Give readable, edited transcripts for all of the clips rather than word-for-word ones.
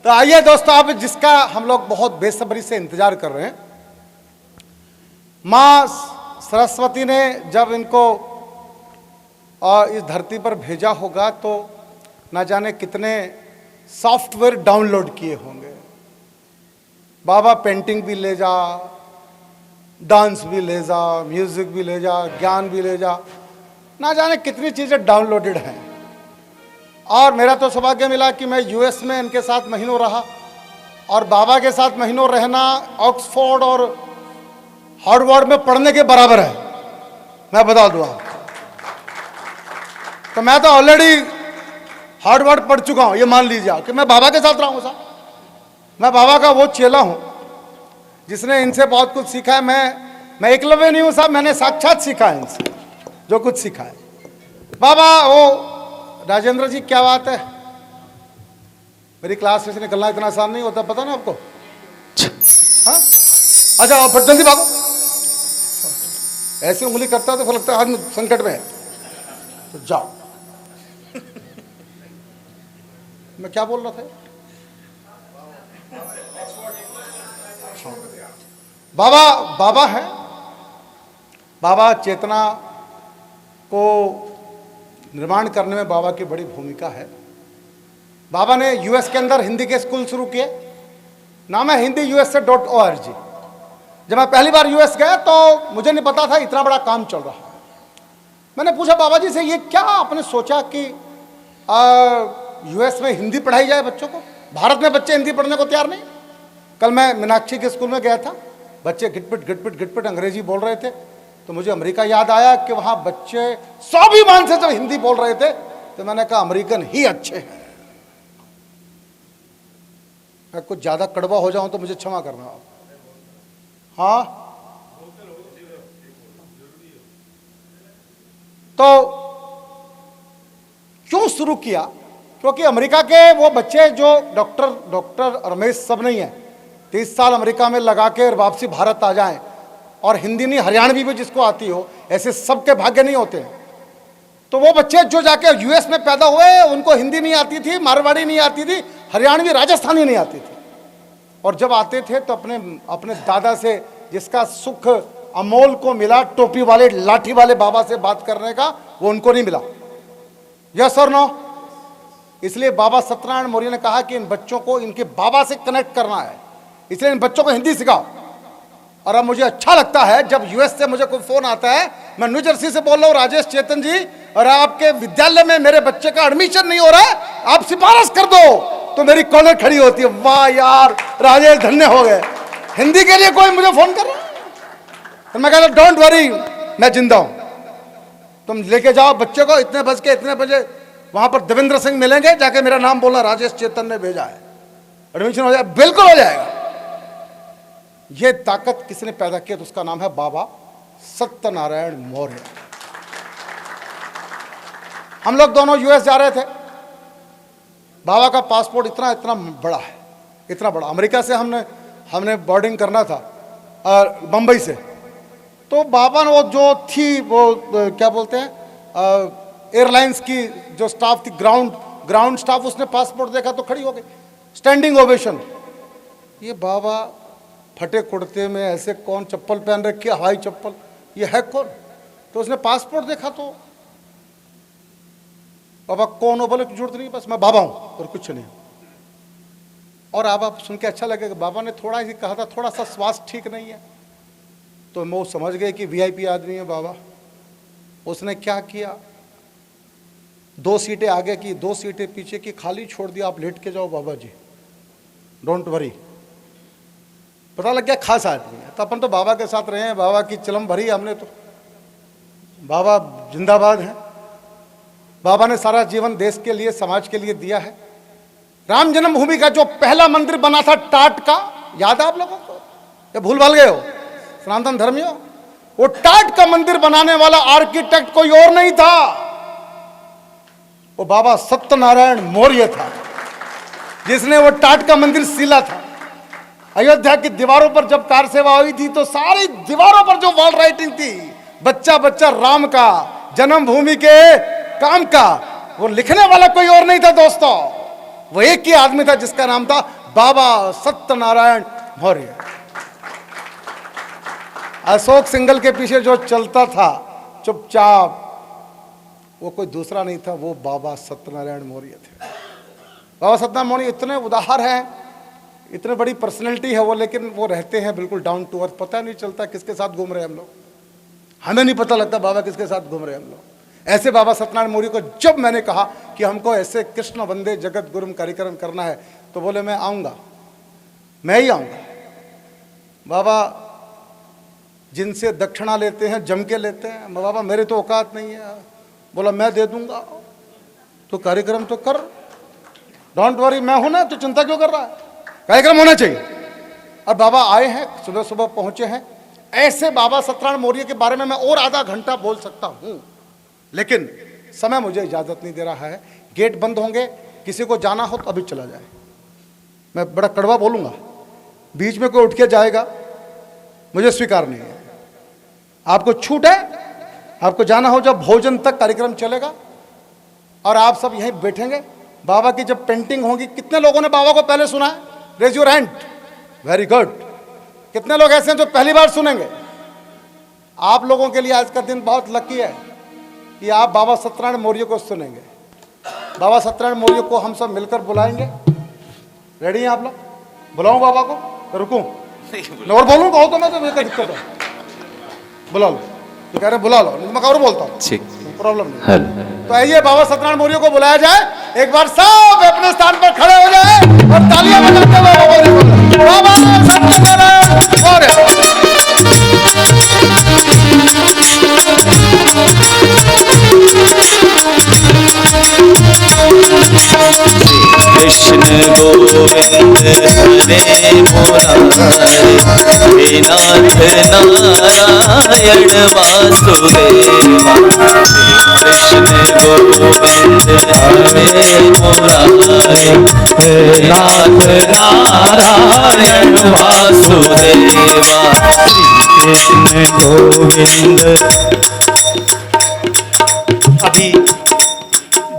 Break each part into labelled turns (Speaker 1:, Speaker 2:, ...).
Speaker 1: तो आइए दोस्तों, अब जिसका हम लोग बहुत बेसब्री से इंतजार कर रहे हैं, मां सरस्वती ने जब इनको इस धरती पर भेजा होगा तो ना जाने कितने सॉफ्टवेयर डाउनलोड किए होंगे। बाबा पेंटिंग भी ले जा, डांस भी ले जा, म्यूजिक भी ले जा, ज्ञान भी ले जा, ना जाने कितनी चीजें डाउनलोडेड हैं। और मेरा तो सौभाग्य मिला कि मैं यूएस में इनके साथ महीनों रहा, और बाबा के साथ महीनों रहना ऑक्सफोर्ड और हार्वर्ड में पढ़ने के बराबर है, मैं बता दूं। तो मैं तो ऑलरेडी हार्वर्ड पढ़ चुका हूं, ये मान लीजिए कि मैं बाबा के साथ रहा हूं साहब। मैं बाबा का वो चेला हूं जिसने इनसे बहुत कुछ सीखा है। मैं एकलव्य नहीं हूं साहब, मैंने साक्षात सीखा है इनसे जो कुछ सीखा है। बाबा, वो राजेंद्र जी, क्या बात है, मेरी क्लास में से निकलना इतना आसान नहीं होता, पता ना आपको? हाँ, अच्छा फिर जल्दी भागो। ऐसे उंगली करता तो लगता है आदमी संकट में है, तो जाओ। मैं क्या बोल रहा था? बाबा है। बाबा चेतना को निर्माण करने में बाबा की बड़ी भूमिका है। बाबा ने यूएस के अंदर हिंदी के स्कूल शुरू किए, नाम है HindiUSA.org। जब मैं पहली बार यूएस गया तो मुझे नहीं पता था इतना बड़ा काम चल रहा है। मैंने पूछा बाबा जी से, ये क्या आपने सोचा कि यूएस में हिंदी पढ़ाई जाए बच्चों को? भारत में बच्चे हिंदी पढ़ने को तैयार नहीं। कल मैं मीनाक्षी के स्कूल में गया था, बच्चे घिटपिट अंग्रेजी बोल रहे थे, तो मुझे अमेरिका याद आया कि वहां बच्चे स्वाभिमान से जब हिंदी बोल रहे थे तो मैंने कहा अमेरिकन ही अच्छे हैं। मैं कुछ ज्यादा कड़वा हो जाऊं तो मुझे क्षमा करना आप। हाँ, तो क्यों शुरू किया? क्योंकि अमेरिका के वो बच्चे जो डॉक्टर रमेश सब नहीं है, 30 साल अमेरिका में लगा के वापसी भारत आ जाएं और हिंदी नहीं हरियाणवी भी जिसको आती हो, ऐसे सबके भाग्य नहीं होते हैं। तो वो बच्चे जो जाके यूएस में पैदा हुए, उनको हिंदी नहीं आती थी, मारवाड़ी नहीं आती थी, हरियाणवी राजस्थानी नहीं आती थी, और जब आते थे तो अपने दादा से, जिसका सुख अमोल को मिला टोपी वाले लाठी वाले बाबा से बात करने का, वो उनको नहीं मिला। यस और नो? इसलिए बाबा सत्यनारायण मौर्य ने कहा कि इन बच्चों को इनके बाबा से कनेक्ट करना है, इसलिए इन बच्चों को हिंदी सिखाओ। और अब मुझे अच्छा लगता है जब यूएस से मुझे कोई फोन आता है, मैं न्यू जर्सी से बोल रहा हूँ, राजेश चेतन जी, और आपके विद्यालय में मेरे बच्चे का एडमिशन नहीं हो रहा है, आप सिफारिश कर दो, तो मेरी कॉलर खड़ी होती है, वाह यार राजेश धन्य हो गए, हिंदी के लिए कोई मुझे फोन कर रहा है। तो मैं कहता डोंट वरी, मैं जिंदा हूं, तुम लेके जाओ बच्चे को, इतने बजे वहां पर देवेंद्र सिंह मिलेंगे, जाके मेरा नाम बोलना, राजेश चेतन ने भेजा है, एडमिशन हो जाए, बिल्कुल हो जाएगा। यह ताकत किसने पैदा की? तो उसका नाम है बाबा सत्यनारायण मौर्य। हम लोग दोनों यूएस जा रहे थे, बाबा का पासपोर्ट इतना बड़ा है, इतना बड़ा। अमेरिका से हमने बोर्डिंग करना था बंबई से, तो बाबा ने वो जो थी वो क्या बोलते हैं एयरलाइंस की जो स्टाफ थी, ग्राउंड स्टाफ, उसने पासपोर्ट देखा तो खड़ी हो गई, स्टैंडिंग ओवेशन। ये बाबा फटे कुर्ते में ऐसे कौन, चप्पल पहन रखी है, हवाई चप्पल, ये है कौन? तो उसने पासपोर्ट देखा तो बाबा कौन हो? बोले जरूरत नहीं, बस मैं बाबा हूं और कुछ नहीं। और आप सुन के अच्छा लगेगा, बाबा ने थोड़ा ही कहा था, थोड़ा सा स्वास्थ्य ठीक नहीं है, तो वो समझ गए कि वीआईपी आदमी है बाबा। उसने क्या किया, 2 सीटें आगे की, 2 सीटें पीछे की खाली छोड़ दिया, आप लेट के जाओ बाबा जी, डोंट वरी। पता लग गया खास आदमी है। तो अपन तो बाबा के साथ रहे हैं, बाबा की चिलम भरी हमने, तो बाबा जिंदाबाद हैं। बाबा ने सारा जीवन देश के लिए, समाज के लिए दिया है। राम जन्मभूमि का जो पहला मंदिर बना था टाट का, याद है आप लोगों को? ये भूल भाल गए हो सनातन धर्मियों? वो टाट का मंदिर बनाने वाला आर्किटेक्ट कोई और नहीं था, वो बाबा सत्यनारायण मौर्य था, जिसने वो टाट का मंदिर सीला था। अयोध्या की दीवारों पर जब कार सेवा हुई थी तो सारी दीवारों पर जो वॉल राइटिंग थी, बच्चा बच्चा राम का, जन्मभूमि के काम का। वो लिखने वाला कोई और नहीं था दोस्तों, वो एक ही आदमी था जिसका नाम था बाबा सत्यनारायण मौर्य। अशोक सिंघल के पीछे जो चलता था चुपचाप, वो कोई दूसरा नहीं था, वो बाबा सत्यनारायण मौर्य थे। बाबा सत्यनारायण मौर्य इतने उदार हैं, इतने बड़ी पर्सनैलिटी है वो, लेकिन वो रहते हैं बिल्कुल डाउन टू अर्थ। पता नहीं चलता किसके साथ घूम रहे हैं हम लोग, हमें नहीं पता लगता बाबा किसके साथ घूम रहे हैं हम लोग। ऐसे बाबा सत्यनारायण मौर्य को जब मैंने कहा कि हमको ऐसे कृष्ण वंदे जगत गुरुम कार्यक्रम करना है, तो बोले मैं आऊँगा, मैं ही आऊँगा। बाबा जिनसे दक्षिणा लेते हैं जम के लेते हैं, बाबा मेरे तो औकात नहीं है। बोला मैं दे दूंगा, तो कार्यक्रम तो कर, डोंट वरी, मैं हूं ना, तो चिंता क्यों कर रहा है, कार्यक्रम होना चाहिए। और बाबा आए हैं, सुबह सुबह पहुंचे हैं। ऐसे बाबा सत्यनारायण मौर्य के बारे में मैं और आधा घंटा बोल सकता हूं, लेकिन समय मुझे इजाजत नहीं दे रहा है। गेट बंद होंगे, किसी को जाना हो तो अभी चला जाए। मैं बड़ा कड़वा बोलूंगा, बीच में कोई उठ के जाएगा मुझे स्वीकार नहीं है। आपको छूट है, आपको जाना हो जब भोजन तक कार्यक्रम चलेगा और आप सब यहीं बैठेंगे। बाबा की जब पेंटिंग होगी, कितने लोगों ने बाबा को पहले सुना है? Raise your hand. Very good. कितने लोग ऐसे हैं जो पहली बार सुनेंगे? आप लोगों के लिए आज का दिन बहुत लकी है कि आप बाबा सत्यनारायण मौर्य को सुनेंगे। बाबा सत्यनारायण मौर्य को हम सब मिलकर बुलाएंगे। रेडी हैं आप लोग? बुलाऊं बाबा को? तो रुकूं और बोलूं? कहो तो मैं, तो मेरे दिक्कत है, बुला लो। तो कह रहे बुला लो, मैं और बोलता हूँ, प्रॉब्लम नहीं। तो आइए बाबा सत्यनारायण मौर्य को बुलाया जाए। एक बार सब अपने स्थान पर खड़े हो जाए और तालियां बजाते हुए बाबा सत्यनारायण मौर्य।
Speaker 2: कृष्ण गोविंद हरे मुरारे, हे नाथ नारायण वासुदेवा। कृष्ण गोविंद हरे मुरारे, हे नाथ नारायण वासुदेवा। कृष्ण गोविंद।
Speaker 3: अभी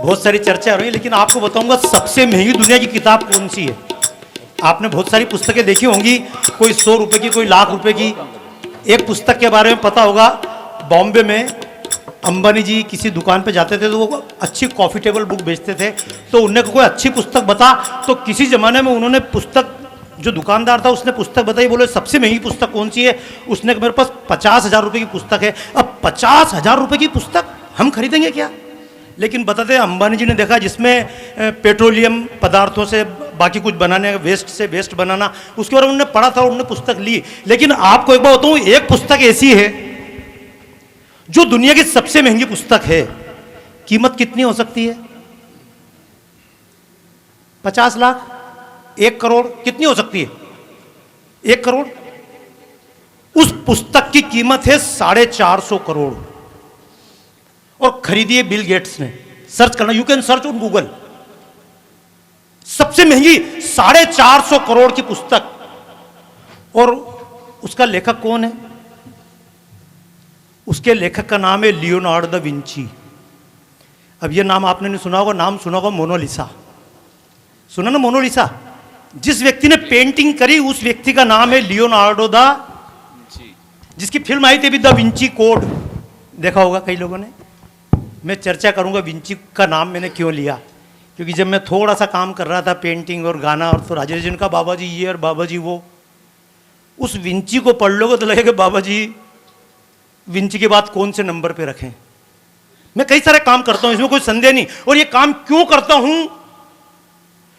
Speaker 3: बहुत सारी चर्चा हो रही है, लेकिन आपको बताऊंगा सबसे महंगी दुनिया की किताब कौन सी है। आपने बहुत सारी पुस्तकें देखी होंगी, कोई 100 रुपए की, कोई लाख रुपए की। एक पुस्तक के बारे में पता होगा, बॉम्बे में अंबानी जी किसी दुकान पे जाते थे तो वो अच्छी कॉफ़ी टेबल बुक बेचते थे। तो उन्हें कोई अच्छी पुस्तक बता, तो किसी ज़माने में उन्होंने पुस्तक, जो दुकानदार था उसने पुस्तक बताई, बोले सबसे महंगी पुस्तक कौन सी है? उसने मेरे पास 50,000 रुपये की पुस्तक है। अब 50,000 रुपये की पुस्तक हम खरीदेंगे क्या? लेकिन बताते हैं अंबानी जी ने देखा जिसमें पेट्रोलियम पदार्थों से बाकी कुछ बनाने, वेस्ट से वेस्ट बनाना, उसके बारे में उन्होंने पढ़ा था, उन्होंने पुस्तक ली। लेकिन आपको एक बात बताऊं, एक पुस्तक ऐसी है जो दुनिया की सबसे महंगी पुस्तक है। कीमत कितनी हो सकती है? 50 लाख, 1 करोड़, कितनी हो सकती है? 1 करोड़। उस पुस्तक की कीमत है 450 करोड़ और खरीदी है बिल गेट्स ने। सर्च करना, you can search on Google. सबसे महंगी 450 करोड़ की पुस्तक। और उसका लेखक कौन है? उसके लेखक का नाम है लियोनार्डो दा विंची। अब ये नाम आपने नहीं सुना होगा, नाम सुना होगा मोनालिसा। सुना ना मोनालिसा? जिस व्यक्ति ने पेंटिंग करी उस व्यक्ति का नाम है लियोनार्डो दा, जिसकी फिल्म आई थी भी दा विंची कोड, देखा होगा कई लोगों ने। मैं चर्चा करूंगा विंची का नाम मैंने क्यों लिया, क्योंकि जब मैं थोड़ा सा काम कर रहा था पेंटिंग और गाना, और तो राजेश जी का बाबा जी ये और बाबा जी वो, उस विंची को पढ़ लोगे तो लगेगा बाबा जी विंची के बाद कौन से नंबर पे रखें। मैं कई सारे काम करता हूं, इसमें कोई संदेह नहीं। और ये काम क्यों करता हूं?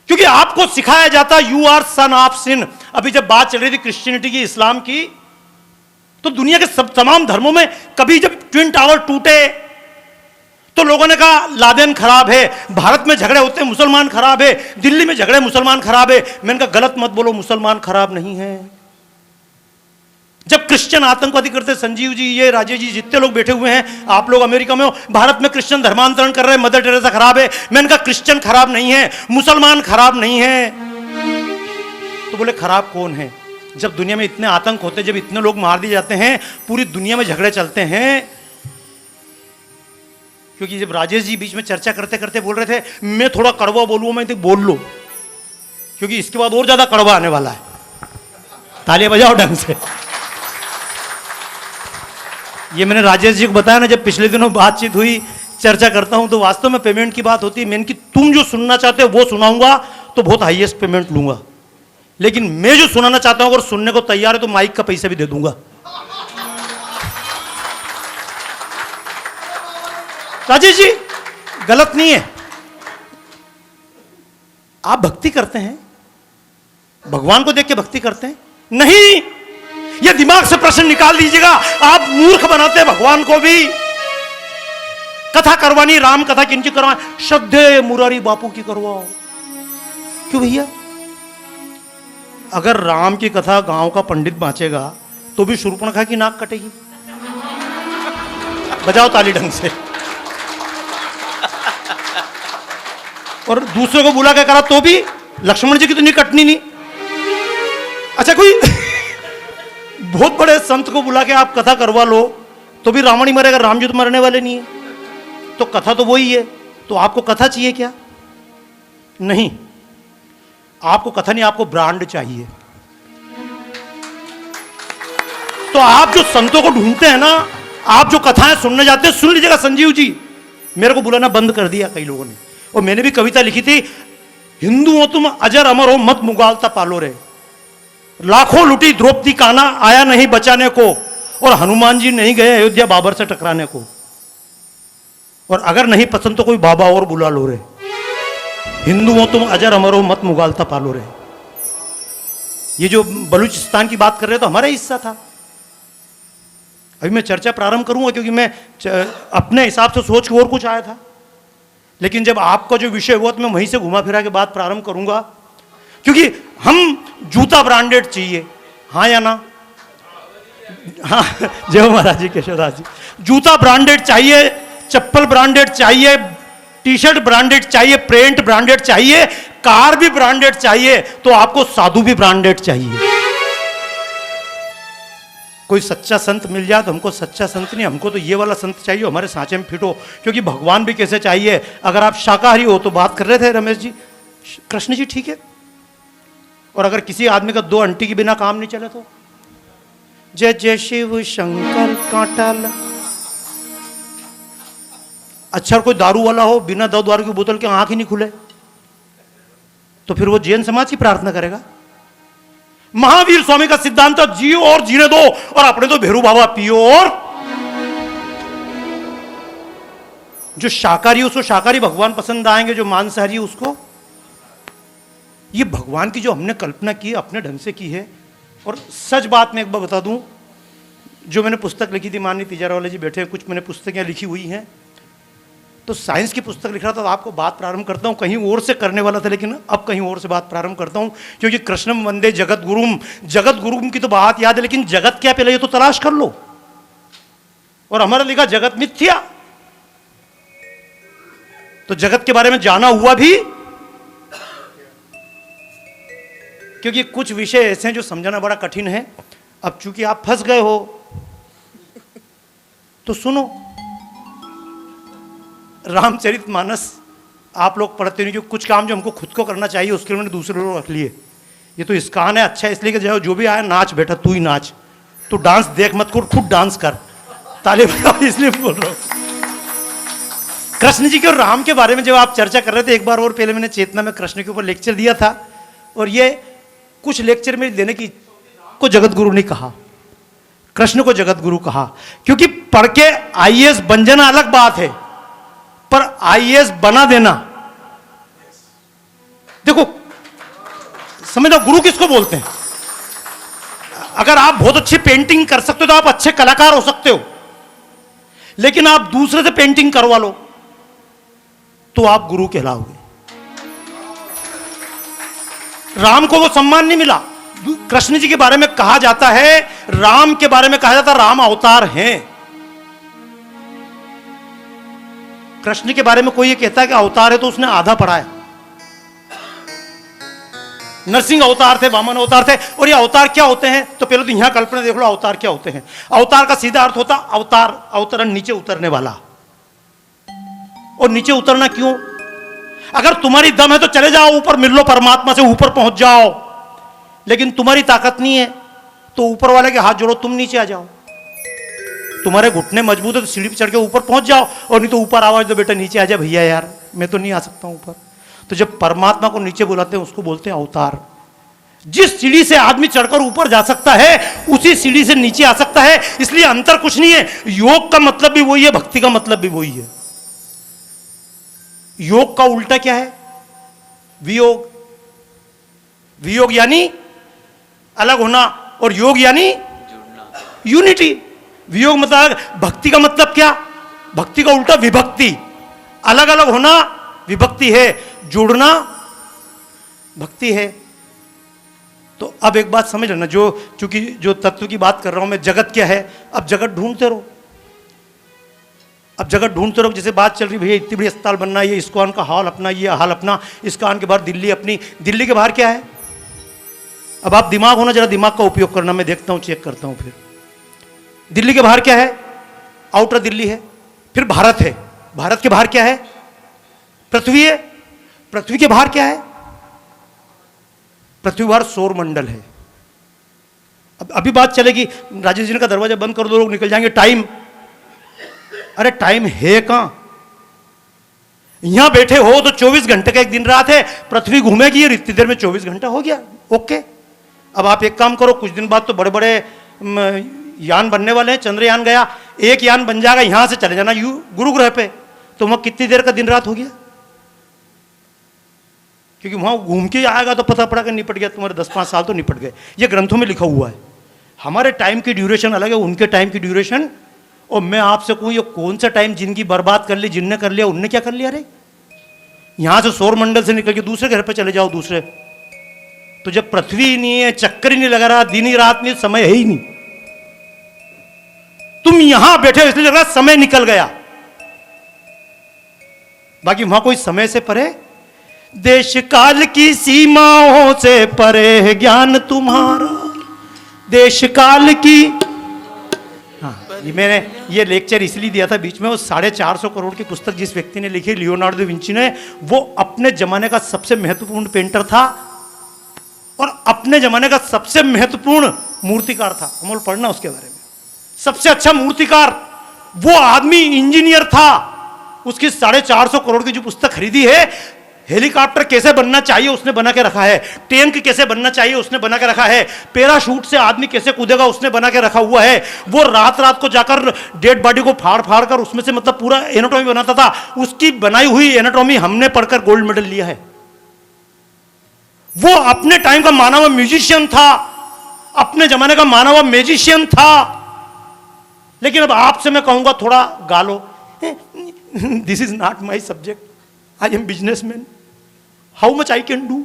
Speaker 3: क्योंकि आपको सिखाया जाता you are son of sin. अभी जब बात चल रही थी क्रिश्चियनिटी की, इस्लाम की, तो दुनिया के सब तमाम धर्मों में कभी जब ट्विन टावर टूटे तो लोगों ने कहा लादेन खराब है, भारत में झगड़े होते हैं मुसलमान खराब है, दिल्ली में झगड़े मुसलमान खराब है। मैंने कहा गलत मत बोलो, मुसलमान खराब नहीं है। जब क्रिश्चियन आतंकवादी करते, संजीव जी, ये राजेश जी, जितने लोग बैठे हुए हैं, आप लोग अमेरिका में हो, भारत में क्रिश्चियन धर्मांतरण कर रहे हैं, मदर टेरेसा खराब है। मैंने कहा क्रिश्चियन खराब नहीं है, मुसलमान खराब नहीं है। तो बोले खराब कौन है? जब दुनिया में इतने आतंक होते हैं, जब इतने लोग मार दिए जाते हैं, पूरी दुनिया में झगड़े चलते हैं, क्योंकि जब राजेश जी बीच में चर्चा करते करते बोल रहे थे मैं थोड़ा कड़वा बोलूँ, मैं तो बोल लो, क्योंकि इसके बाद और ज्यादा कड़वा आने वाला है। तालियां बजाओ ढंग से। ये मैंने राजेश जी को बताया ना, जब पिछले दिनों बातचीत हुई, चर्चा करता हूं तो वास्तव में पेमेंट की बात होती है। मैंने कि तुम जो सुनना चाहते हो वो सुनाऊंगा तो बहुत हाईएस्ट पेमेंट लूंगा, लेकिन मैं जो सुनाना चाहता हूं अगर सुनने को तैयार है तो माइक का पैसा भी दे दूंगा। राजेश जी गलत नहीं है, आप भक्ति करते हैं, भगवान को देख के भक्ति करते हैं? नहीं, ये दिमाग से प्रश्न निकाल दीजिएगा। आप मूर्ख बनाते हैं भगवान को भी। कथा करवानी, राम कथा किनकी करवाए? श्रद्धे मुरारी बापू की करवाओ। क्यों भैया? अगर राम की कथा गांव का पंडित बांचेगा तो भी शूर्पणखा की नाक कटेगी। बजाओ ताली ढंग से। और दूसरे को बुला के करा तो भी लक्ष्मण जी की तो नहीं कटनी नहीं। अच्छा, कोई बहुत बड़े संत को बुला के आप कथा करवा लो तो भी रावण ही मरेगा, राम जी तो मरने वाले नहीं है। तो कथा तो वही है, तो आपको कथा चाहिए क्या? नहीं, आपको कथा नहीं, आपको ब्रांड चाहिए। तो आप जो संतों को ढूंढते हैं ना, आप जो कथाएं सुनने जाते हैं, सुन लीजिएगा। संजीव जी मेरे को बुलाना बंद कर दिया कई लोगों ने, और मैंने भी कविता लिखी थी, हिंदू हो तुम अजर अमर हो मत मुगालता पालो रे, लाखों लुटी द्रौपदी कान्हा आया नहीं बचाने को, और हनुमान जी नहीं गए अयोध्या बाबर से टकराने को, और अगर नहीं पसंद तो कोई बाबा और बुला लो रे, हिंदू हो तुम अजर अमर हो मत मुगालता पालो रे। ये जो बलूचिस्तान की बात कर रहे हो तो हमारा हिस्सा था। अभी मैं चर्चा प्रारंभ करूंगा क्योंकि मैं अपने हिसाब से सोच के और कुछ आया था, लेकिन जब आपका जो विषय हुआ तो मैं वहीं से घुमा फिरा के बात प्रारंभ करूंगा। क्योंकि हम जूता ब्रांडेड चाहिए, हाँ या ना? हाँ, जय महाराज जी, केशवदास जी। जूता ब्रांडेड चाहिए, चप्पल ब्रांडेड चाहिए, टी शर्ट ब्रांडेड चाहिए, पेंट ब्रांडेड चाहिए, कार भी ब्रांडेड चाहिए, तो आपको साधु भी ब्रांडेड चाहिए। कोई सच्चा संत मिल जाए तो हमको सच्चा संत नहीं, हमको तो ये वाला संत चाहिए हमारे सांचे में फिट हो। क्योंकि भगवान भी कैसे चाहिए? अगर आप शाकाहारी हो तो बात कर रहे थे रमेश जी, कृष्ण जी ठीक है, और अगर किसी आदमी का 2 अंटी के बिना काम नहीं चले तो जय जय शिव शंकर कांटाल। अच्छा, कोई दारू वाला हो, बिना 2 दारू की बोतल के आंख ही नहीं खुले तो फिर वो जैन समाज की प्रार्थना करेगा। महावीर स्वामी का सिद्धांत जियो और जीने दो, और अपने तो भेरू बाबा पियो। और जो शाकाहारी उसको शाकाहारी भगवान पसंद आएंगे, जो मांसाहारी उसको। ये भगवान की जो हमने कल्पना की अपने ढंग से की है। और सच बात मैं एक बार बता दूं, जो मैंने पुस्तक लिखी थी, माननीय तिजारा जी बैठे हैं, कुछ मैंने पुस्तकें लिखी हुई हैं, तो साइंस की पुस्तक लिख रहा था, तो आपको बात प्रारंभ करता हूं। कहीं और से करने वाला था, लेकिन अब कहीं और से बात प्रारंभ करता हूं, क्योंकि कृष्णम वंदे जगत गुरुम। जगत गुरुम की तो बात याद है, लेकिन जगत क्या पहले ये तो तलाश कर लो। और हमारा लिखा जगत मिथ्या, तो जगत के बारे में जाना हुआ भी, क्योंकि कुछ विषय ऐसे हैं जो समझाना बड़ा कठिन है। अब चूंकि आप फंस गए हो तो सुनो। रामचरितमानस आप लोग पढ़ते नहीं, जो कुछ काम जो हमको खुद को करना चाहिए उसके लिए मैंने दूसरे लोग रख लिए। ये तो इस्कान है, अच्छा इसलिए कि जो भी आया नाच बेटा, तू ही नाच, तू डांस देख मत कर, खुद डांस कर, ताली बजाओ, इसलिए बोल रहा हूं। कृष्ण जी के और राम के बारे में जब आप चर्चा कर रहे थे, एक बार और पहले मैंने चेतना में कृष्ण के ऊपर लेक्चर दिया था, और ये कुछ लेक्चर में देने की को जगत गुरु नहीं कहा, कृष्ण को जगत गुरु कहा। क्योंकि पढ़ के आईएएस बन जाना अलग बात है, पर आईएएस बना देना, देखो समझो गुरु किसको बोलते हैं। अगर आप बहुत अच्छी पेंटिंग कर सकते हो तो आप अच्छे कलाकार हो सकते हो, लेकिन आप दूसरे से पेंटिंग करवा लो तो आप गुरु कहलाओगे। राम को वो सम्मान नहीं मिला। कृष्ण जी के बारे में कहा जाता है, राम के बारे में कहा जाता है राम अवतार हैं। कृष्ण के बारे में कोई ये कहता है कि अवतार है तो उसने आधा पढ़ा है। नरसिंह अवतार थे, वामन अवतार थे। और ये अवतार क्या होते हैं, तो पहले तो यहां कल्पना देख लो अवतार क्या होता है। अवतार का सीधा अर्थ होता अवतार, अवतरण, नीचे उतरने वाला। और नीचे उतरना क्यों? अगर तुम्हारी दम है तो चले जाओ ऊपर, मिल लो परमात्मा से, ऊपर पहुंच जाओ। लेकिन तुम्हारी ताकत नहीं है तो ऊपर वाले के हाथ जोड़ो, तुम नीचे आ जाओ। तुम्हारे घुटने मजबूत है तो सीढ़ी पर चढ़ के ऊपर पहुंच जाओ, और नहीं तो ऊपर आवाज दो, बेटा नीचे आ जा भैया, यार मैं तो नहीं आ सकता हूं ऊपर। तो जब परमात्मा को नीचे बुलाते हैं उसको बोलते हैं अवतार। जिस सीढ़ी से आदमी चढ़कर ऊपर जा सकता है उसी सीढ़ी से नीचे आ सकता है। इसलिए अंतर कुछ नहीं है। योग का मतलब भी वही है, भक्ति का मतलब भी वही है। योग का उल्टा क्या है? वियोग। वियोग यानी अलग होना, और योग यानी यूनिटी। वियोग मतलब, भक्ति का मतलब क्या? भक्ति का उल्टा विभक्ति। अलग अलग होना विभक्ति है, जुड़ना भक्ति है। तो अब एक बात समझ लेना, चूंकि जो तत्व की बात कर रहा हूं मैं, जगत क्या है? अब जगत ढूंढते रहो, अब जगत ढूंढते रहो। जैसे बात चल रही, भैया इतनी बड़ी अस्पताल बनना है, ये इस्कॉन का हॉल अपना, ये हाल अपना, इस्कॉन के बाहर दिल्ली अपनी। दिल्ली के बाहर क्या है? अब आप दिमाग होना, जरा दिमाग का उपयोग करना, मैं देखता हूं, चेक करता हूं। फिर दिल्ली के बाहर क्या है? आउटर दिल्ली है। फिर भारत है। भारत के बाहर क्या है? पृथ्वी है। पृथ्वी के बाहर क्या है? पृथ्वी बाहर सौर मंडल है। अब अभी बात चलेगी, राजेश जी का दरवाजा बंद कर दो, लोग निकल जाएंगे। टाइम, अरे टाइम है कहां? यहां बैठे हो तो 24 घंटे का एक दिन रात है, पृथ्वी घूमेगी और इतनी देर में 24 घंटा हो गया। ओके, अब आप एक काम करो, कुछ दिन बाद तो बड़े बड़े यान बनने वाले हैं। चंद्रयान गया, एक यान बन जाएगा, यहां से चले जाना गुरु ग्रह पे, तो वहां कितनी देर का दिन रात हो गया? क्योंकि वहां घूम के आएगा तो पता पड़ा कि निपट गया, तुम्हारे 10-5 साल तो निपट गए। ये ग्रंथों में लिखा हुआ है। हमारे टाइम की ड्यूरेशन अलग है, उनके टाइम की ड्यूरेशन। और मैं आपसे कहूं, ये कौन सा टाइम जिनकी बर्बाद कर ली, जिनने कर लिया, उनने क्या कर लिया? अरे यहां से सौर मंडल से निकल के दूसरे ग्रह पे चले जाओ, दूसरे। तो जब पृथ्वी ही नहीं है, चक्कर ही नहीं लगा रहा, दिन ही रात नहीं, समय है ही नहीं, तुम यहां बैठे हो इसलिए लग रहा समय निकल गया। बाकी वहां कोई समय से परे, देश काल की सीमाओं से परे है ज्ञान तुम्हारा, देश काल की। हाँ, मैंने ये लेक्चर इसलिए दिया था बीच में, वो 450 करोड़ की पुस्तक जिस व्यक्ति ने लिखी, लियोनार्डो दा विंची ने, वो अपने जमाने का सबसे महत्वपूर्ण पेंटर था और अपने जमाने का सबसे महत्वपूर्ण मूर्तिकार था। अमोल पढ़ना उसके बारे में, सबसे अच्छा मूर्तिकार। वो आदमी इंजीनियर था, उसकी 450 करोड़ की जो पुस्तक खरीदी है, हेलीकॉप्टर कैसे बनना चाहिए उसने बना के रखा है, टैंक कैसे बनना चाहिए उसने बना के रखा है, पैराशूट से आदमी कैसे कूदेगा उसने बना के रखा हुआ है। वो रात रात को जाकर डेड बॉडी को फाड़ फाड़ कर उसमें से मतलब पूरा एनाटॉमी बनाता था। उसकी बनाई हुई एनाटॉमी हमने पढ़कर गोल्ड मेडल लिया है। वो अपने टाइम का माना हुआ म्यूजिशियन था, अपने जमाने का माना हुआ मैजिशियन था। लेकिन अब आपसे मैं कहूंगा थोड़ा गालो, this is not my subject, I am businessman, how much I can do.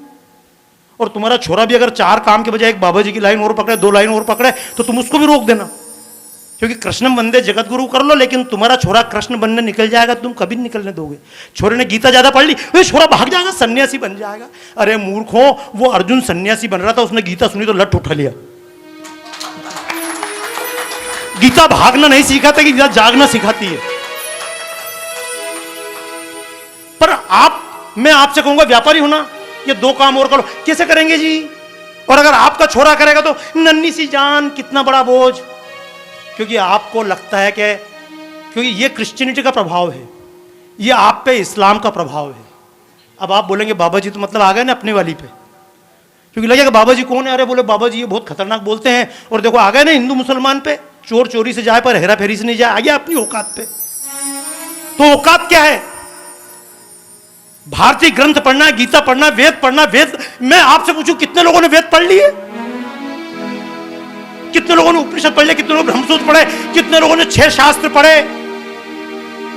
Speaker 3: और तुम्हारा छोरा भी अगर 4 काम के बजाय एक बाबा जी की लाइन और पकड़े, 2 लाइन और पकड़े, तो तुम उसको भी रोक देना, क्योंकि कृष्ण वंदे जगत गुरु कर लो, लेकिन तुम्हारा छोरा कृष्ण बनने निकल जाएगा, तुम कभी नहीं निकलने दोगे। छोरे ने गीता ज्यादा पढ़ ली, वे छोरा भाग जाएगा, सन्यासी बन जाएगा। अरे मूर्खों, वो अर्जुन सन्यासी बन रहा था, उसने गीता सुनी तो लट उठा लिया। गीता भागना नहीं सिखाता, कि गीता जागना सिखाती है। पर मैं आपसे कहूंगा व्यापारी होना, ये 2 काम और करो। कैसे करेंगे जी? और अगर आपका छोरा करेगा तो नन्ही सी जान, कितना बड़ा बोझ। क्योंकि आपको लगता है कि क्योंकि ये क्रिश्चियनिटी का प्रभाव है, ये आप पे इस्लाम का प्रभाव है। अब आप बोलेंगे बाबा जी तो मतलब आ गए ना अपने वाली पे, क्योंकि लगेगा बाबा जी कौन है? अरे बोले बाबा जी ये बहुत खतरनाक बोलते हैं, और देखो आ गए ना हिंदू मुसलमान पे, चोर चोरी से जाए पर हेरा फेरी से नहीं जाए, आ गया अपनी औकात पे। तो औकात क्या है? भारतीय ग्रंथ पढ़ना, गीता पढ़ना, वेद पढ़ना। वेद, मैं आपसे पूछूं कितने लोगों ने वेद पढ़ लिए? कितने लोगों ने उपनिषद पढ़ लिए? कितने लोगों ने ब्रह्मसूत्र पढ़े? कितने लोगों ने 6 शास्त्र पढ़े?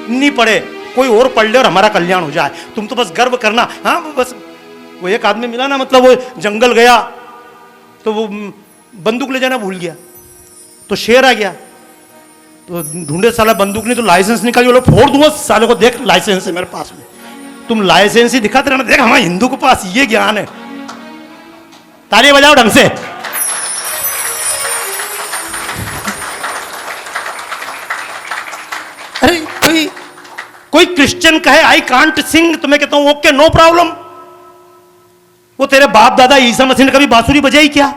Speaker 3: नहीं पढ़े। कोई और पढ़ ले और हमारा कल्याण हो जाए। तुम तो बस गर्व करना। हाँ, बस वो एक आदमी मिला ना, मतलब वो जंगल गया तो वो बंदूक ले जाना भूल गया, तो शेर आ गया, तो ढूंढे साला बंदूक नहीं, तो लाइसेंस निकाली, बोलो फोड़ दूंगा साले को, देख लाइसेंस है मेरे पास में। तुम लाइसेंस ही दिखाते रहना, देख हमारे हिंदू के पास ये ज्ञान है। ताली बजाओ ढंग से। अरे कोई क्रिश्चियन कहे आई कांट सिंग, तो मैं कहता हूं ओके नो प्रॉब्लम। वो तेरे बाप दादा ईसा मसीह ने कभी बांसुरी बजाई क्या?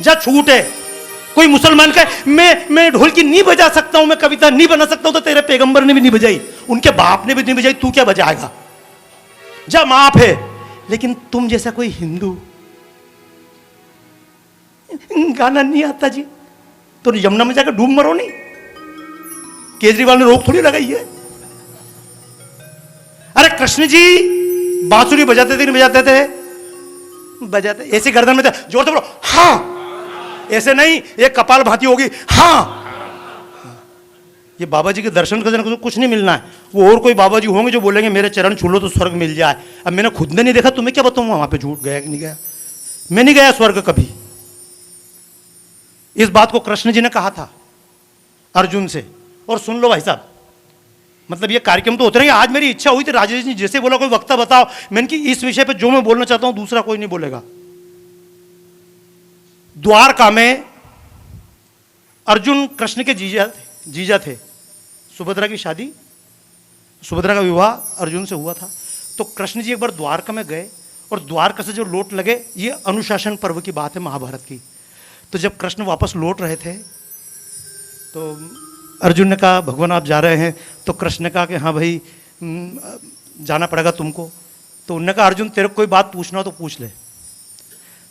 Speaker 3: जा छूट है। कोई मुसलमान कहे मैं ढोल की नहीं बजा सकता हूं, मैं कविता नहीं बना सकता हूं, तो तेरे पैगंबर ने भी नहीं बजाई, उनके बाप ने भी नहीं बजाई, तू क्या बजाएगा? जा माफ है। लेकिन तुम जैसा कोई हिंदू गाना नहीं आता जी, तो यमुना में जाकर डूब मरो नहीं। केजरीवाल ने रोक थोड़ी लगाई है। अरे कृष्ण जी बांसुरी बजाते थे नहीं बजाते थे? बजाते। ऐसे गर्दन में थे, जोर से बोलो हाँ, ऐसे नहीं, एक कपाल भाती होगी हाँ। ये बाबा जी के दर्शन करने को कुछ नहीं मिलना है। वो और कोई बाबा जी होंगे जो बोलेंगे मेरे चरण छू लो तो स्वर्ग मिल जाए। अब मैंने खुद ने नहीं देखा, तुम्हें क्या बताऊंगा वहां पे झूठ गया कि नहीं गया? मैं नहीं गया स्वर्ग कभी। इस बात को कृष्ण जी ने कहा था अर्जुन से। और सुन लो भाई साहब, मतलब ये कार्यक्रम तो होते रहेंगे। आज मेरी इच्छा हुई थी, राजेश जी जैसे बोला कोई वक्ता बताओ, मैंने कि इस विषय पे जो मैं बोलना चाहता हूं दूसरा कोई नहीं बोलेगा। द्वारका में अर्जुन कृष्ण के जीजा थे। सुभद्रा की शादी, सुभद्रा का विवाह अर्जुन से हुआ था। तो कृष्ण जी एक बार द्वारका में गए और द्वारका से जो लौट लगे, ये अनुशासन पर्व की बात है महाभारत की। तो जब कृष्ण वापस लौट रहे थे तो अर्जुन ने कहा भगवान आप जा रहे हैं? तो कृष्ण ने कहा कि हाँ भाई जाना पड़ेगा तुमको। तो उन्होंने कहा अर्जुन तेरे को कोई बात पूछना हो तो पूछ ले।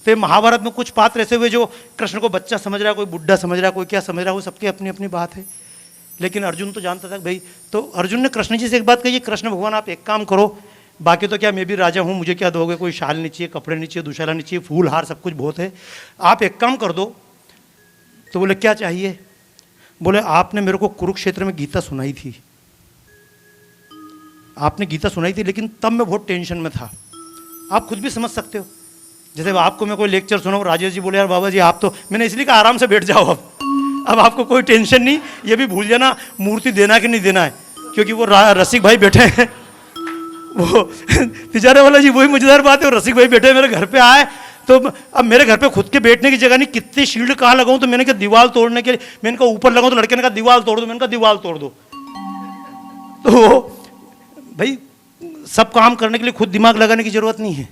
Speaker 3: तो महाभारत में कुछ पात्र ऐसे हुए जो कृष्ण को बच्चा समझ रहा है, कोई बुढ़ा समझ रहा है, कोई क्या समझ रहा है, वो सबकी अपनी अपनी बात है। लेकिन अर्जुन तो जानता था भाई। तो अर्जुन ने कृष्ण जी से एक बात कही, कृष्ण भगवान आप एक काम करो, बाकी तो क्या मैं भी राजा हूँ, मुझे क्या दोगे? कोई शाल नहीं चाहिए, कपड़े नहीं चाहिए, दुशाला नहीं चाहिए, फूल हार सब कुछ बहुत है, आप एक काम कर दो। तो बोले क्या चाहिए? बोले आपने मेरे को कुरुक्षेत्र में गीता सुनाई थी, आपने गीता सुनाई थी, लेकिन तब मैं बहुत टेंशन में था। आप खुद भी समझ सकते हो, जैसे आपको मैं कोई लेक्चर सुनाऊं, राजेश जी बोले यार बाबा जी आप तो, मैंने इसलिए कहा आराम से बैठ जाओ, अब आपको कोई टेंशन नहीं, ये भी भूल जाना मूर्ति देना कि नहीं देना है, क्योंकि वो रसिक भाई बैठे हैं, वो तिजारे वाला जी, वही मजेदार बात है। वो रसिक भाई बैठे मेरे घर पे आए, तो अब मेरे घर पे खुद के बैठने की जगह नहीं, कितने शील्ड कहाँ लगाऊं? तो मैंने कहा दीवार तोड़ने के लिए, मैंने कहा ऊपर लगाऊं, तो लड़के ने कहा दीवार तोड़ दो, मैंने कहा दीवार तोड़ दो। तो भाई सब काम करने के लिए खुद दिमाग लगाने की जरूरत नहीं है,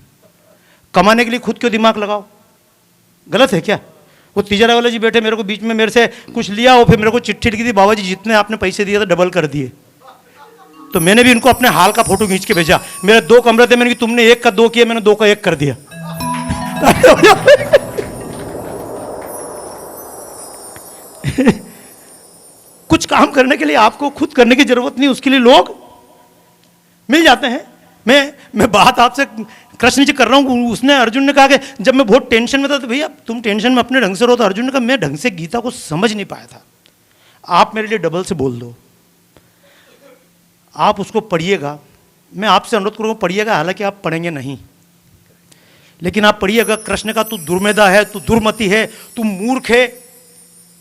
Speaker 3: कमाने के लिए खुद क्यों दिमाग लगाओ? गलत है क्या? वो तिजारा वाला जी बैठे मेरे को बीच में मेरे से कुछ लिया, और फिर मेरे को चिट्ठी लिखी थी, बाबा जी जितने आपने पैसे दिए थे डबल कर दिए। तो मैंने भी इनको अपने हाल का फोटो खींच के भेजा। मेरे 2 कमरे थे, मैंने कि तुमने 1 का 2 किया, मैंने 2 का 1 कर दिया। कुछ काम करने के लिए आपको खुद करने की जरूरत नहीं, उसके लिए लोग मिल जाते हैं। मैं बात आपसे कृष्ण जी कर रहा हूं। उसने अर्जुन ने कहा कि जब मैं बहुत टेंशन में था, तो भैया तुम टेंशन में अपने ढंग से रहो। तो अर्जुन ने कहा मैं ढंग से गीता को समझ नहीं पाया था, आप मेरे लिए डबल से बोल दो, आप उसको पढ़िएगा। मैं आपसे अनुरोध करूँगा पढ़िएगा, हालांकि आप पढ़ेंगे नहीं, लेकिन आप पढ़िएगा। कृष्ण का तू दुर्मेधा है, तू दुर्मति है, तू मूर्ख है,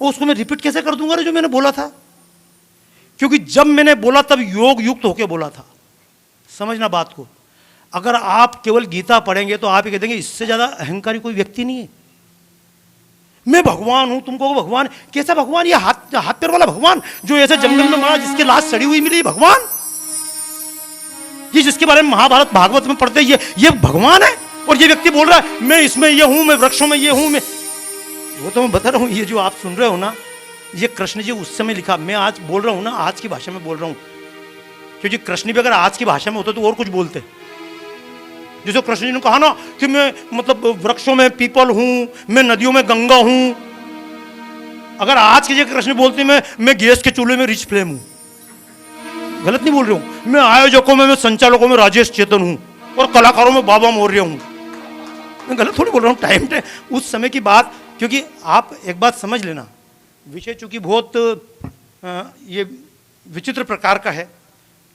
Speaker 3: वो उसको मैं रिपीट कैसे कर दूंगा जो मैंने बोला था? क्योंकि जब मैंने बोला तब योग युक्त होकर बोला था। समझना बात को। अगर आप केवल गीता पढ़ेंगे तो आप ही कह देंगे इससे ज्यादा अहंकारी कोई व्यक्ति नहीं है। मैं भगवान हूं, तुमको भगवान? कैसा भगवान? ये हाथ पैर वाला भगवान जो ऐसे जंगल में मरा, जिसकी लाश सड़ी हुई मिली, भगवान? ये जिसके बारे में महाभारत भागवत में पढ़ते हैं, ये भगवान है? और ये व्यक्ति बोल रहा है मैं इसमें ये हूं, मैं वृक्षों में ये हूं, मैं वो तो मैं बता रहा हूं। ये जो आप सुन रहे हो ना, ये कृष्ण जी उस समय लिखा। मैं आज बोल रहा हूं ना, आज की भाषा में बोल रहा हूं, क्योंकि कृष्ण भी अगर आज की भाषा में होते तो और कुछ बोलते। जैसे कृष्ण जी ने कहा ना कि मैं मतलब वृक्षों में पीपल हूं, मैं नदियों में गंगा हूं। अगर आज की जगह कृष्ण बोलते मैं गैस के चूल्हे में रिच फ्लेम हूं, गलत नहीं बोल रहा हूं। मैं आयोजकों में, मैं संचालकों में राजेश चेतन हूं, और कलाकारों में बाबा मौर्य हूं। मैं गलत थोड़ी बोल रहा हूं। टाइम उस समय की बात। क्योंकि आप एक बात समझ लेना, विषय चूंकि बहुत ये विचित्र प्रकार का है,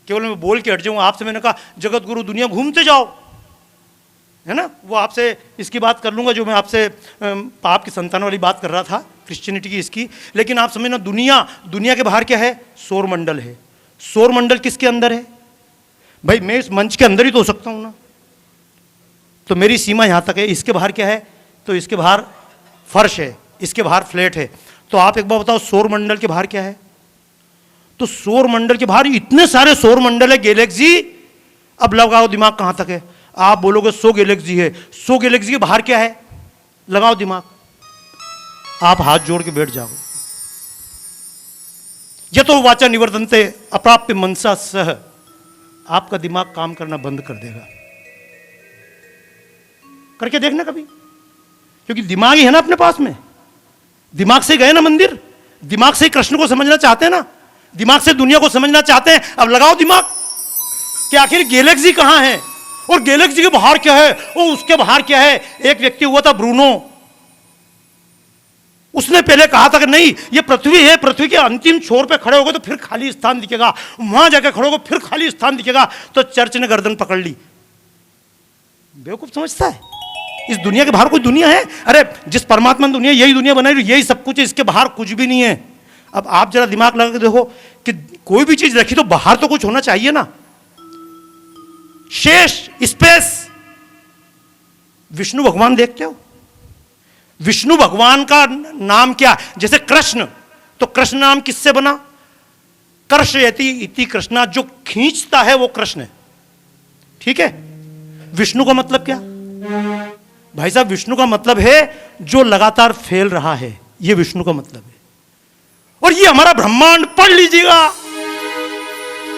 Speaker 3: केवल मैं बोल के हट जाऊँ। आपसे मैंने कहा जगत गुरु दुनिया घूमते जाओ, है ना, वो आपसे इसकी बात कर लूँगा जो मैं आपसे पाप की संतान वाली बात कर रहा था, क्रिश्चियनिटी की इसकी। लेकिन आप समझना, दुनिया के बाहर क्या है? सौर मंडल है। सौर मंडल किसके अंदर है? भाई मैं इस मंच के अंदर ही तो हो सकता हूँ ना, तो मेरी सीमा यहाँ तक है। इसके बाहर क्या है? तो इसके बाहर फर्श है, इसके बाहर फ्लैट है। तो आप एक बार बताओ सौर मंडल के बाहर क्या है? तो सौर मंडल के बाहर इतने सारे सौर मंडल है, गैलेक्सी। अब लगाओ दिमाग कहां तक है। आप बोलोगे 100 गैलेक्सी है, 100 गैलेक्सी के बाहर क्या है, लगाओ दिमाग। आप हाथ जोड़ के बैठ जाओ। यतो वाचा निवर्तन्ते अप्राप्य मनसा सह, आपका दिमाग काम करना बंद कर देगा। करके देखना कभी, क्योंकि दिमाग ही है ना अपने पास में। दिमाग से गए ना मंदिर, दिमाग से कृष्ण को समझना चाहते हैं ना, दिमाग से दुनिया को समझना चाहते हैं। अब लगाओ दिमाग कि आखिर गैलेक्सी कहां है और गैलेक्सी के बाहर क्या है और उसके बाहर क्या है। एक व्यक्ति हुआ था ब्रूनो, उसने पहले कहा था कि नहीं ये पृथ्वी है, पृथ्वी के अंतिम छोर पे खड़े होगे तो फिर खाली स्थान दिखेगा, वहां जाकर खड़े होगे फिर खाली स्थान दिखेगा। तो चर्च ने गर्दन पकड़ ली। बेवकूफ समझता है इस दुनिया के बाहर कोई दुनिया है। अरे जिस परमात्मा ने दुनिया, यही दुनिया बनाई, यही सब कुछ है, इसके बाहर कुछ भी नहीं है। अब आप जरा दिमाग लगा के देखो कि कोई भी चीज रखी तो बाहर तो कुछ होना चाहिए ना। शेष स्पेस, विष्णु भगवान देखते हो, विष्णु भगवान का नाम क्या, जैसे कृष्ण, तो कृष्ण नाम किससे बना, कर्षयति इति कृष्णा, जो खींचता है वो कृष्ण है, ठीक है। विष्णु का मतलब क्या भाई साहब, विष्णु का मतलब है जो लगातार फैल रहा है, ये विष्णु का मतलब है। और ये हमारा ब्रह्मांड पढ़ लीजिएगा,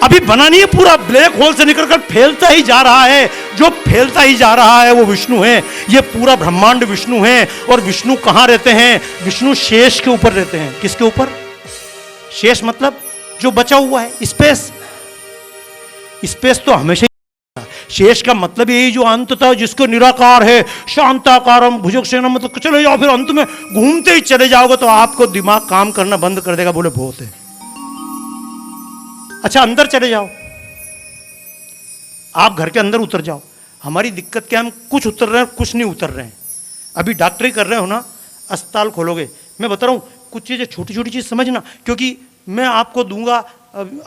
Speaker 3: अभी बना नहीं है, पूरा ब्लैक होल से निकलकर फैलता ही जा रहा है। जो फैलता ही जा रहा है वो विष्णु है, ये पूरा ब्रह्मांड विष्णु है। और विष्णु कहां रहते हैं, विष्णु शेष के ऊपर रहते हैं। किसके ऊपर, शेष मतलब जो बचा हुआ है, स्पेस। स्पेस तो हमेशा, शेष का मतलब यही जो अंततः जिसको निराकार है, शांताकारम भुजगशयनम, मतलब चले जाओ, फिर अंत में घूमते ही चले जाओगे तो आपको दिमाग काम करना बंद कर देगा। बोले बहुत है, अच्छा अंदर चले जाओ, आप घर के अंदर उतर जाओ। हमारी दिक्कत क्या है, हम कुछ उतर रहे हैं कुछ नहीं उतर रहे हैं। अभी डॉक्टरी कर रहे हो ना, अस्पताल खोलोगे, मैं बता रहा हूं कुछ चीजें छोटी छोटी चीज समझना, क्योंकि मैं आपको दूंगा,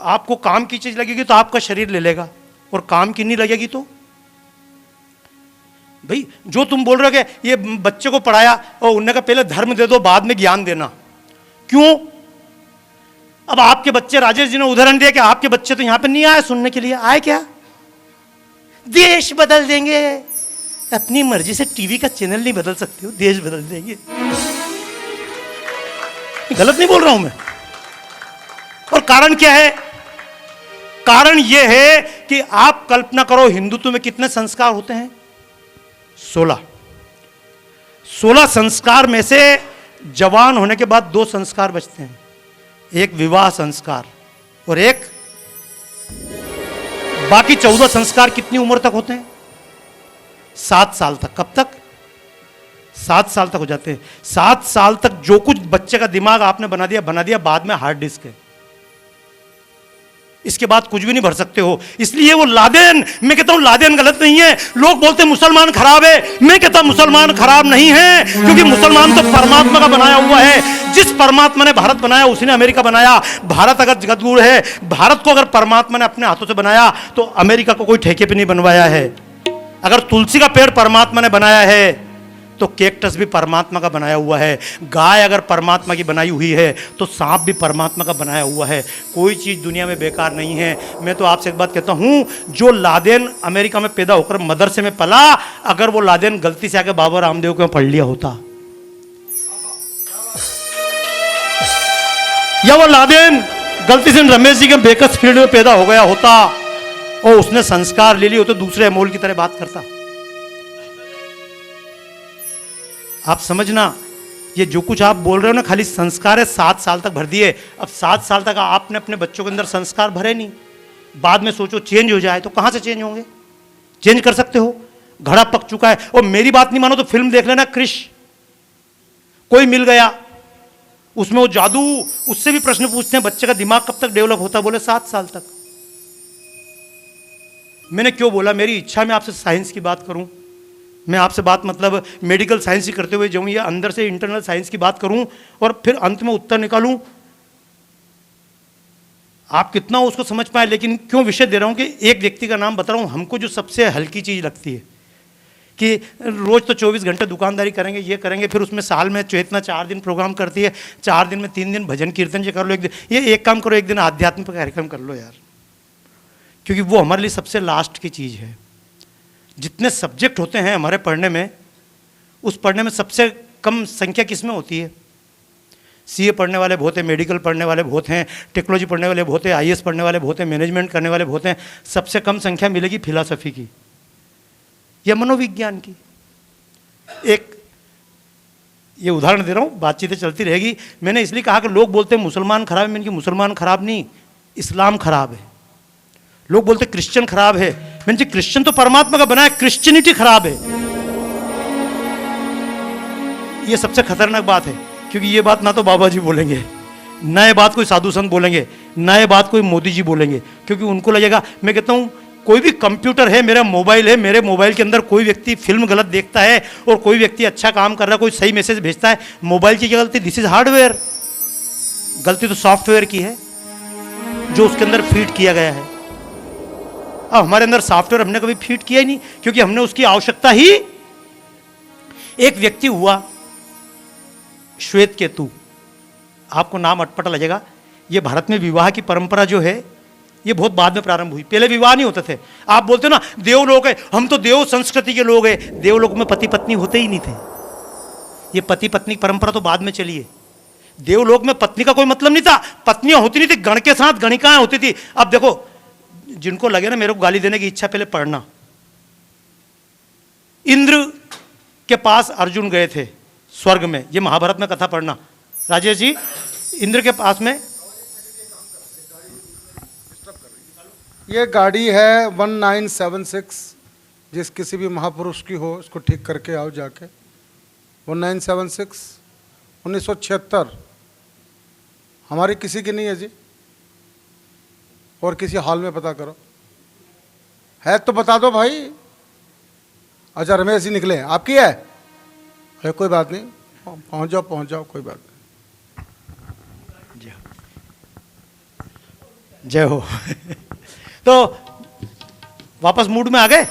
Speaker 3: आपको काम की चीज लगेगी तो आपका शरीर ले लेगा, और काम की नहीं लगेगी तो भाई जो तुम बोल रहे हो कि ये बच्चे को पढ़ाया और उन्होंने कहा पहले धर्म दे दो बाद में ज्ञान देना, क्यों। अब आपके बच्चे, राजेश जी ने उदाहरण दिया कि आपके बच्चे तो यहां पे नहीं आए सुनने के लिए, आए क्या, देश बदल देंगे। अपनी मर्जी से टीवी का चैनल नहीं बदल सकते हो, देश बदल देंगे। गलत नहीं बोल रहा हूं मैं। और कारण क्या है, कारण यह है कि आप कल्पना करो हिंदुत्व में कितने संस्कार होते हैं, 16। 16 संस्कार में से जवान होने के बाद 2 संस्कार बचते हैं, एक विवाह संस्कार और एक, बाकी 14 संस्कार कितनी उम्र तक होते हैं, 7 साल तक। कब तक, 7 साल तक हो जाते हैं। 7 साल तक जो कुछ बच्चे का दिमाग आपने बना दिया, बाद में हार्ड डिस्क है, इसके बाद कुछ भी नहीं भर सकते हो। इसलिए वो लादेन, मैं कहता हूं लादेन गलत नहीं है। लोग बोलते हैं मुसलमान खराब है, मैं कहता हूं मुसलमान खराब नहीं है, क्योंकि मुसलमान तो परमात्मा का बनाया हुआ है। जिस परमात्मा ने भारत बनाया उसी ने अमेरिका बनाया। भारत अगर जगतगुरु है, भारत को अगर परमात्मा ने अपने हाथों से बनाया तो अमेरिका को कोई ठेके पे नहीं बनवाया है। अगर तुलसी का पेड़ परमात्मा ने बनाया है तो कैक्टस भी परमात्मा का बनाया हुआ है। गाय अगर परमात्मा की बनाई हुई है तो सांप भी परमात्मा का बनाया हुआ है। कोई चीज़ दुनिया में बेकार नहीं है। मैं तो आपसे एक बात कहता हूं, जो लादेन अमेरिका में पैदा होकर मदरसे में पला, अगर वो लादेन गलती से आके बाबा रामदेव को पढ़ लिया होता, या वो लादेन गलती से रमेश जी के बेकस फील्ड में पैदा हो गया होता और उसने संस्कार ले लिए होते, दूसरे अमोल की तरह बात करता। आप समझना, ये जो कुछ आप बोल रहे हो ना खाली संस्कार है, 7 साल तक भर दिए। अब 7 साल तक आपने अपने बच्चों के अंदर संस्कार भरे नहीं, बाद में सोचो चेंज हो जाए तो कहां से चेंज होंगे। चेंज कर सकते हो, घड़ा पक चुका है। और मेरी बात नहीं मानो तो फिल्म देख लेना, क्रिश, कोई मिल गया, उसमें वो जादू, उससे भी प्रश्न पूछते हैं बच्चे का दिमाग कब तक डेवलप होता है, बोले 7 साल तक। मैंने क्यों बोला, मेरी इच्छा में आपसे साइंस की बात करूं, मैं आपसे बात मतलब मेडिकल साइंस ही करते हुए जाऊं या अंदर से इंटरनल साइंस की बात करूं और फिर अंत में उत्तर निकालूं, आप कितना उसको समझ पाए। लेकिन क्यों विषय दे रहा हूं कि एक व्यक्ति का नाम बता रहा हूं, हमको जो सबसे हल्की चीज लगती है कि रोज़ तो 24 घंटे दुकानदारी करेंगे, ये करेंगे, फिर उसमें साल में चेतना 4 दिन प्रोग्राम करती है, 4 दिन में 3 दिन भजन कीर्तन ये कर लो, एक दिन ये एक काम करो, एक दिन आध्यात्मिक कार्यक्रम कर लो यार, क्योंकि वो हमारे लिए सबसे लास्ट की चीज़ है। जितने सब्जेक्ट होते हैं हमारे पढ़ने में, उस पढ़ने में सबसे कम संख्या किस में होती है? सीए पढ़ने वाले बहुत हैं, मेडिकल पढ़ने वाले बहुत हैं, टेक्नोलॉजी पढ़ने वाले बहुत हैं, आईएएस पढ़ने वाले बहुत हैं, मैनेजमेंट करने वाले बहुत हैं। सबसे कम संख्या मिलेगी फिलॉसफी की या मनोविज्ञान की। एक ये उदाहरण दे रहा हूँ, बातचीतें चलती रहेगी। मैंने इसलिए कहा कि लोग बोलते हैं मुसलमान खराब है, मैंने कहा मुसलमान खराब नहीं, इस्लाम खराब है। लोग बोलते क्रिश्चियन खराब है, मैंने कहा क्रिश्चियन तो परमात्मा का बनाया, क्रिश्चियनिटी खराब है। ये सबसे खतरनाक बात है, क्योंकि ये बात ना तो बाबा जी बोलेंगे, ना ये बात कोई साधु संत बोलेंगे, ना ये बात कोई मोदी जी बोलेंगे, क्योंकि उनको लगेगा, मैं कहता हूँ कोई भी कंप्यूटर है, मेरा मोबाइल है, मेरे मोबाइल के अंदर कोई व्यक्ति फिल्म गलत देखता है और कोई व्यक्ति अच्छा काम कर रहा है, कोई सही मैसेज भेजता है, मोबाइल की क्या गलती? दिस इज हार्डवेयर, गलती तो सॉफ्टवेयर की है जो उसके अंदर फीड किया गया है। अब हमारे अंदर सॉफ्टवेयर हमने कभी फीड किया ही नहीं, क्योंकि हमने उसकी आवश्यकता ही। एक व्यक्ति हुआ श्वेत केतु, आपको नाम अटपटा लगेगा। ये भारत में विवाह की परंपरा जो है ये बहुत बाद में प्रारंभ हुई, पहले विवाह नहीं होते थे। आप बोलते हो ना देवलोक है, हम तो देव संस्कृति के लोग हैं, देवलोक में पति पत्नी होते ही नहीं थे। ये पति पत्नी परंपरा तो बाद में चली है। देवलोक में पत्नी का कोई मतलब नहीं था, पत्नियां होती नहीं थी, गण के साथ गणिकाएं होती थी। अब देखो, जिनको लगे ना मेरे को गाली देने की इच्छा, पहले पढ़ना। इंद्र के पास अर्जुन गए थे स्वर्ग में, ये महाभारत में कथा पढ़ना। राजेश जी, इंद्र के पास में
Speaker 1: ये गाड़ी है 1976, जिस किसी भी महापुरुष की हो इसको ठीक करके आओ जाके। 1976 1976, हमारी किसी की नहीं है जी, और किसी हाल में पता करो, है तो बता दो भाई। अच्छा रमेश जी निकले, आपकी है? अरे कोई बात नहीं, पहुंच जाओ, कोई बात नहीं।
Speaker 3: जय हो। तो वापस मूड में आ गए।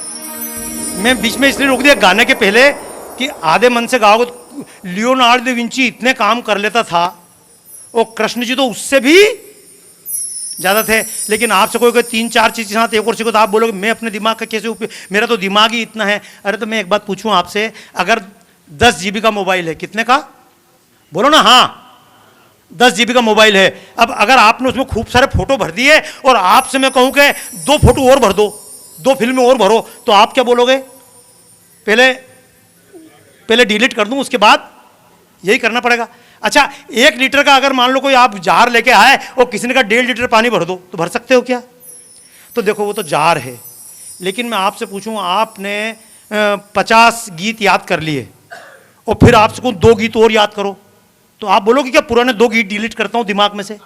Speaker 3: मैं बीच में इसलिए रोक दिया गाने के पहले कि आधे मन से गाओगे तो लियोनार्डो दा विंची इतने काम कर लेता था, और कृष्ण जी तो उससे भी ज्यादा थे। लेकिन आपसे कोई 3-4 चीज के साथ एक और सीखो तो आप बोलोगे मैं अपने दिमाग का कैसे उपयोग, मेरा तो दिमाग ही इतना है। अरे तो मैं एक बात पूछूं आपसे, अगर 10 GB का मोबाइल है, कितने का बोलो ना? हाँ, 10 GB का मोबाइल है। अब अगर आपने उसमें खूब सारे फोटो भर दिए और आपसे मैं कहूं कि 2 फोटो और भर दो, 2 फिल्में और भरो, तो आप क्या बोलोगे? पहले डिलीट कर दूं, उसके बाद यही करना पड़ेगा। अच्छा, 1 लीटर का अगर मान लो कोई आप जार लेके आए और किसी ने कहा 1.5 लीटर पानी भर दो, तो भर सकते हो क्या? तो देखो वो तो जार है। लेकिन मैं आपसे पूछूं, आपने 50 गीत याद कर लिए और फिर आपसे कहूं 2 गीत और याद करो, तो आप बोलोगे क्या पुराने 2 गीत डिलीट करता हूं दिमाग में से?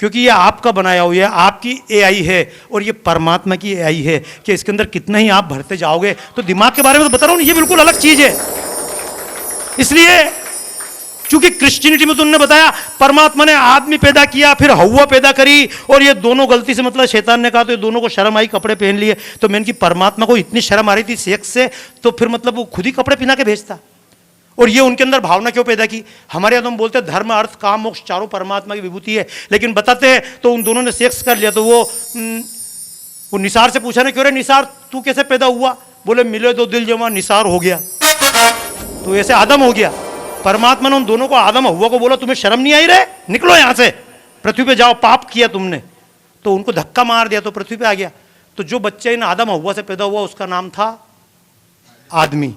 Speaker 3: क्योंकि ये आपका बनाया हुआ है, आपकी एआई है, और ये परमात्मा की एआई है कि इसके अंदर कितना ही आप भरते जाओगे। तो दिमाग के बारे में तो बता रहा हूं, ये बिल्कुल अलग चीज है। इसलिए चूंकि क्रिश्चियनिटी में तो उन्होंने बताया परमात्मा ने आदमी पैदा किया, फिर हव्वा पैदा करी, और ये दोनों गलती से, मतलब शैतान ने कहा तो ये दोनों को शर्म आई, कपड़े पहन लिए। तो मैंने कि परमात्मा को इतनी शर्म आ रही थी सेक्स से, तो फिर मतलब वो खुद ही कपड़े पहना के भेजता। और ये उनके अंदर भावना क्यों पैदा की? हमारे यहाँ तो हम बोलते हैं धर्म अर्थ काम मोक्ष चारों परमात्मा की विभूति है, लेकिन बताते हैं तो उन दोनों ने सेक्स कर लिया। तो वो निसार से पूछा ना, क्यों रे निसार तू कैसे पैदा हुआ? बोले मिले दो दिल जमा निसार हो गया, तो ऐसे आदम हो गया। परमात्मा ने उन दोनों को, आदम हव्वा को बोला तुम्हें शर्म नहीं आई रे, निकलो यहां से, पृथ्वी पे जाओ, पाप किया तुमने। तो उनको धक्का मार दिया तो पृथ्वी पे आ गया। तो जो बच्चा इन आदम हव्वा से पैदा हुआ उसका नाम था आदमी,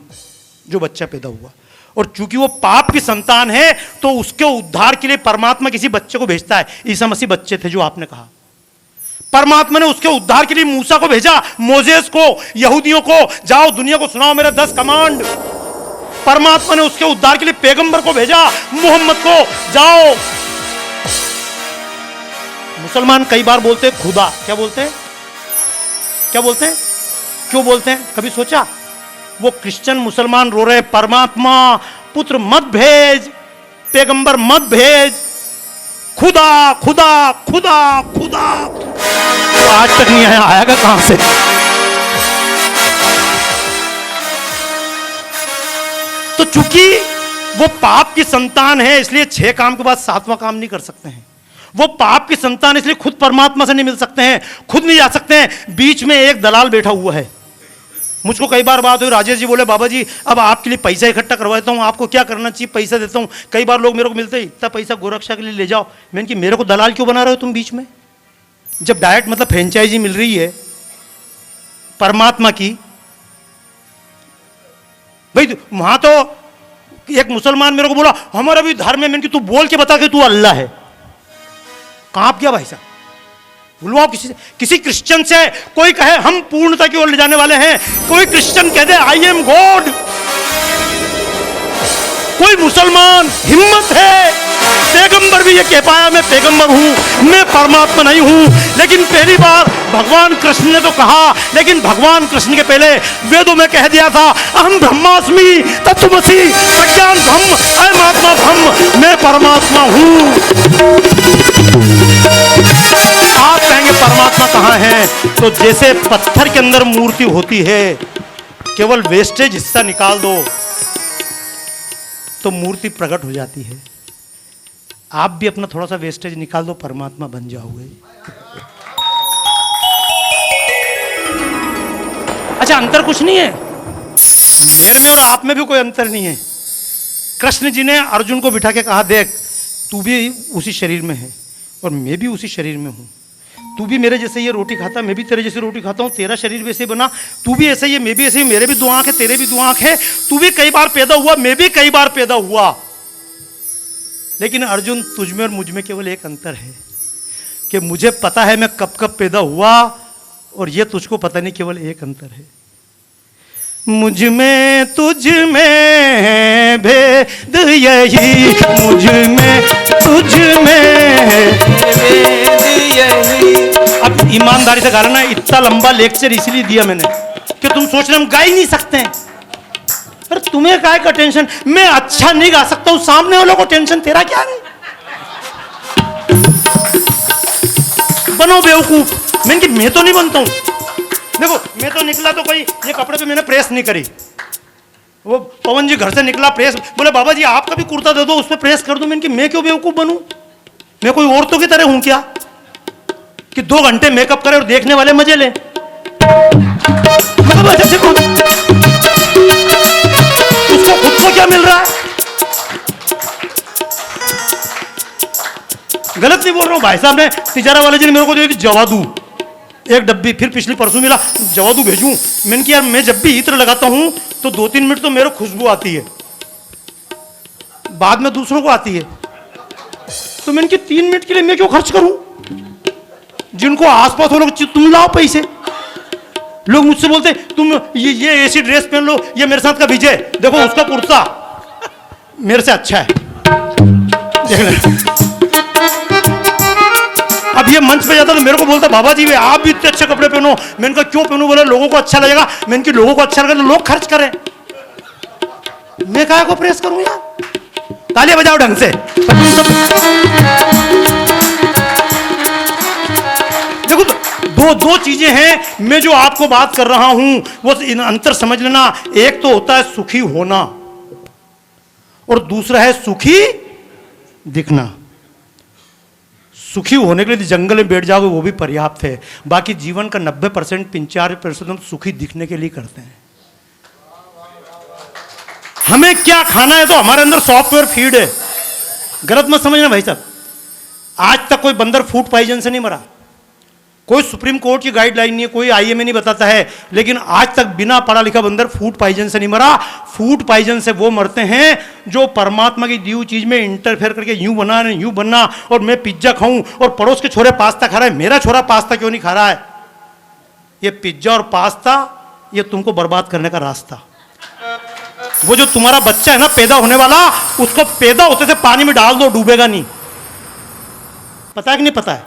Speaker 3: जो बच्चा पैदा हुआ। और चूंकि वो पाप की संतान है तो उसके उद्धार के लिए परमात्मा किसी बच्चे को भेजता है। ईसा मसीह बच्चे थे जो आपने कहा, परमात्मा ने उसके उद्धार के लिए मूसा को भेजा, मोजेस को, यहूदियों को, जाओ दुनिया को सुनाओ मेरे 10 कमांड। परमात्मा ने उसके उद्धार के लिए पैगंबर को भेजा, मोहम्मद को, जाओ। मुसलमान कई बार बोलते हैं खुदा, क्या बोलते हैं? क्या बोलते हैं? क्यों बोलते हैं? कभी सोचा? वो क्रिश्चियन मुसलमान रो रहे परमात्मा पुत्र मत भेज, पैगंबर मत भेज, खुदा खुदा खुदा खुदा। तो आज तक नहीं आया, आएगा कहां से? चूंकि वो पाप की संतान है, इसलिए 6 काम के बाद 7वां काम नहीं कर सकते हैं। वो पाप की संतान, इसलिए खुद परमात्मा से नहीं मिल सकते हैं, खुद नहीं जा सकते हैं। बीच में एक दलाल बैठा हुआ है। मुझको कई बार बात हुई, राजेश जी बोले बाबा जी अब आपके लिए पैसा इकट्ठा करवा देता हूँ, आपको क्या करना चाहिए, पैसा देता हूँ। कई बार लोग मेरे को मिलते हैं, इतना पैसा गोरक्षा के लिए ले जाओ। मैंने कि मेरे को दलाल क्यों बना रहे हो तुम बीच में, जब डायरेक्ट मतलब फ्रेंचाइजी मिल रही है परमात्मा की। भाई वहां तो एक मुसलमान मेरे को बोला हमारा भी धर्म है। मैंने कि तू बोल के बता कि तू अल्लाह है। कहां आप गया भाई साहब, बोलो आप किसी क्रिश्चियन से कोई कहे हम पूर्णता की ओर ले जाने वाले हैं, कोई क्रिश्चियन कह दे आई एम गॉड, कोई मुसलमान हिम्मत है, पैगंबर भी ये कह पाया मैं पैगंबर हूं, मैं परमात्मा नहीं हूं। लेकिन पहली बार भगवान कृष्ण ने तो कहा, लेकिन भगवान कृष्ण के पहले वेदों में कह दिया था अहम ब्रह्मास्मि तत्त्वमसि प्रज्ञान ब्रह्म अयम आत्मा ब्रह्म, मैं परमात्मा हूं। आप कहेंगे परमात्मा कहां है, तो जैसे पत्थर के अंदर मूर्ति होती है, केवल वेस्टेज हिस्सा निकाल दो तो मूर्ति प्रकट हो जाती है। आप भी अपना थोड़ा सा वेस्टेज निकाल दो, परमात्मा बन जाओगे। अच्छा, अंतर कुछ नहीं है, मेरे में और आप में भी कोई अंतर नहीं है। कृष्ण जी ने अर्जुन को बिठा के कहा देख तू भी उसी शरीर में है और मैं भी उसी शरीर में हूं, तू भी मेरे जैसे ये रोटी खाता, मैं भी तेरे जैसे रोटी खाता हूँ, तेरा शरीर वैसे बना, तू भी ऐसा ही है, मैं भी ऐसे ही, मेरे भी 2 आंख है, तेरे भी 2 आंख है, तू भी कई बार पैदा हुआ, मैं भी कई बार पैदा हुआ। लेकिन अर्जुन तुझ में और मुझ में केवल एक अंतर है कि मुझे पता है मैं कब कब पैदा हुआ और ये तुझको पता नहीं, केवल एक अंतर है, मुझ में तुझ में भेद यही, मुझ में तुझ में भेद यही। अब ईमानदारी से गा लेना, इतना लंबा लेक्चर इसलिए दिया मैंने कि तुम सोच रहे हम गा ही नहीं सकते हैं। अरे तुम्हें काय का टेंशन, मैं अच्छा नहीं गा सकता हूं, सामने वालों को टेंशन, तेरा क्या नहीं। बनो बेवकूफ, मैं तो नहीं बनता हूं। देखो मैं तो निकला तो कोई ये कपड़े पे मैंने प्रेस नहीं करी, वो पवन जी घर से निकला प्रेस, बोले बाबा जी आपका भी कुर्ता दे दो उस पर प्रेस कर दो। मैं क्यों बेवकूफ बनूं, मैं कोई औरतों की तरह हूं क्या कि 2 घंटे मेकअप करे और देखने वाले मजे ले। उसको खुद को क्या मिल रहा है, गलत नहीं बोल रहा हूं। भाई साहब ने तिजारा वाले जी ने मेरे को दे दी जवादू एक डब्बी, फिर पिछली परसों मिला जवादू भेजूं। मैंने कि यार मैं जब भी इत्र लगाता हूं तो 2-3 मिनट तो मेरे खुशबू आती है, बाद में दूसरों को आती है, तो मैंने कि 3 मिनट के लिए मैं क्यों खर्च करूं, जिनको आसपास हो लोग तुम लाओ पैसे। लोग मुझसे बोलते तुम ये ऐसी ड्रेस पहन लो, ये मेरे साथ का विजय देखो उसका कुर्ता मेरे से अच्छा है, देख ले। अब ये मंच पे जाता तो मेरे को बोलता बाबा जी वे आप भी इतने अच्छे कपड़े पहनो। मैंने कहा क्यों पहनूं, बोले लोगों को अच्छा लगेगा। मैंने कहा लोगों को अच्छा लगेगा तो लोग खर्च करें, मैं काहे को प्रेस करूं यार। तालियां बजाओ ढंग से। देखो दो चीजें हैं, मैं जो आपको बात कर रहा हूं वो इन अंतर समझ लेना। एक तो होता है सुखी होना और दूसरा है सुखी दिखना। सुखी होने के लिए जंगल में बैठ जाओगे वो भी पर्याप्त है, बाकी जीवन का 90% 45% हम सुखी दिखने के लिए करते हैं। हमें क्या खाना है तो हमारे अंदर सॉफ्टवेयर फीड है, गलत मत समझना भाई साहब। आज तक कोई बंदर फूड पॉइजन से नहीं मरा, कोई सुप्रीम कोर्ट की गाइडलाइन नहीं है, कोई आईएमए नहीं बताता है, लेकिन आज तक बिना पढ़ा लिखा बंदर फूड पॉइजन से नहीं मरा। फूड पॉइजन से वो मरते हैं जो परमात्मा की दी हुई चीज में इंटरफेयर करके यूं बनना और मैं पिज्जा खाऊं और पड़ोस के छोरे पास्ता खा रहा है, मेरा छोरा पास्ता क्यों नहीं खा रहा है। ये पिज्जा और पास्ता ये तुमको बर्बाद करने का रास्ता। वो जो तुम्हारा बच्चा है ना पैदा होने वाला, उसको पैदा होते से पानी में डाल दो, डूबेगा नहीं। पता है कि नहीं पता है?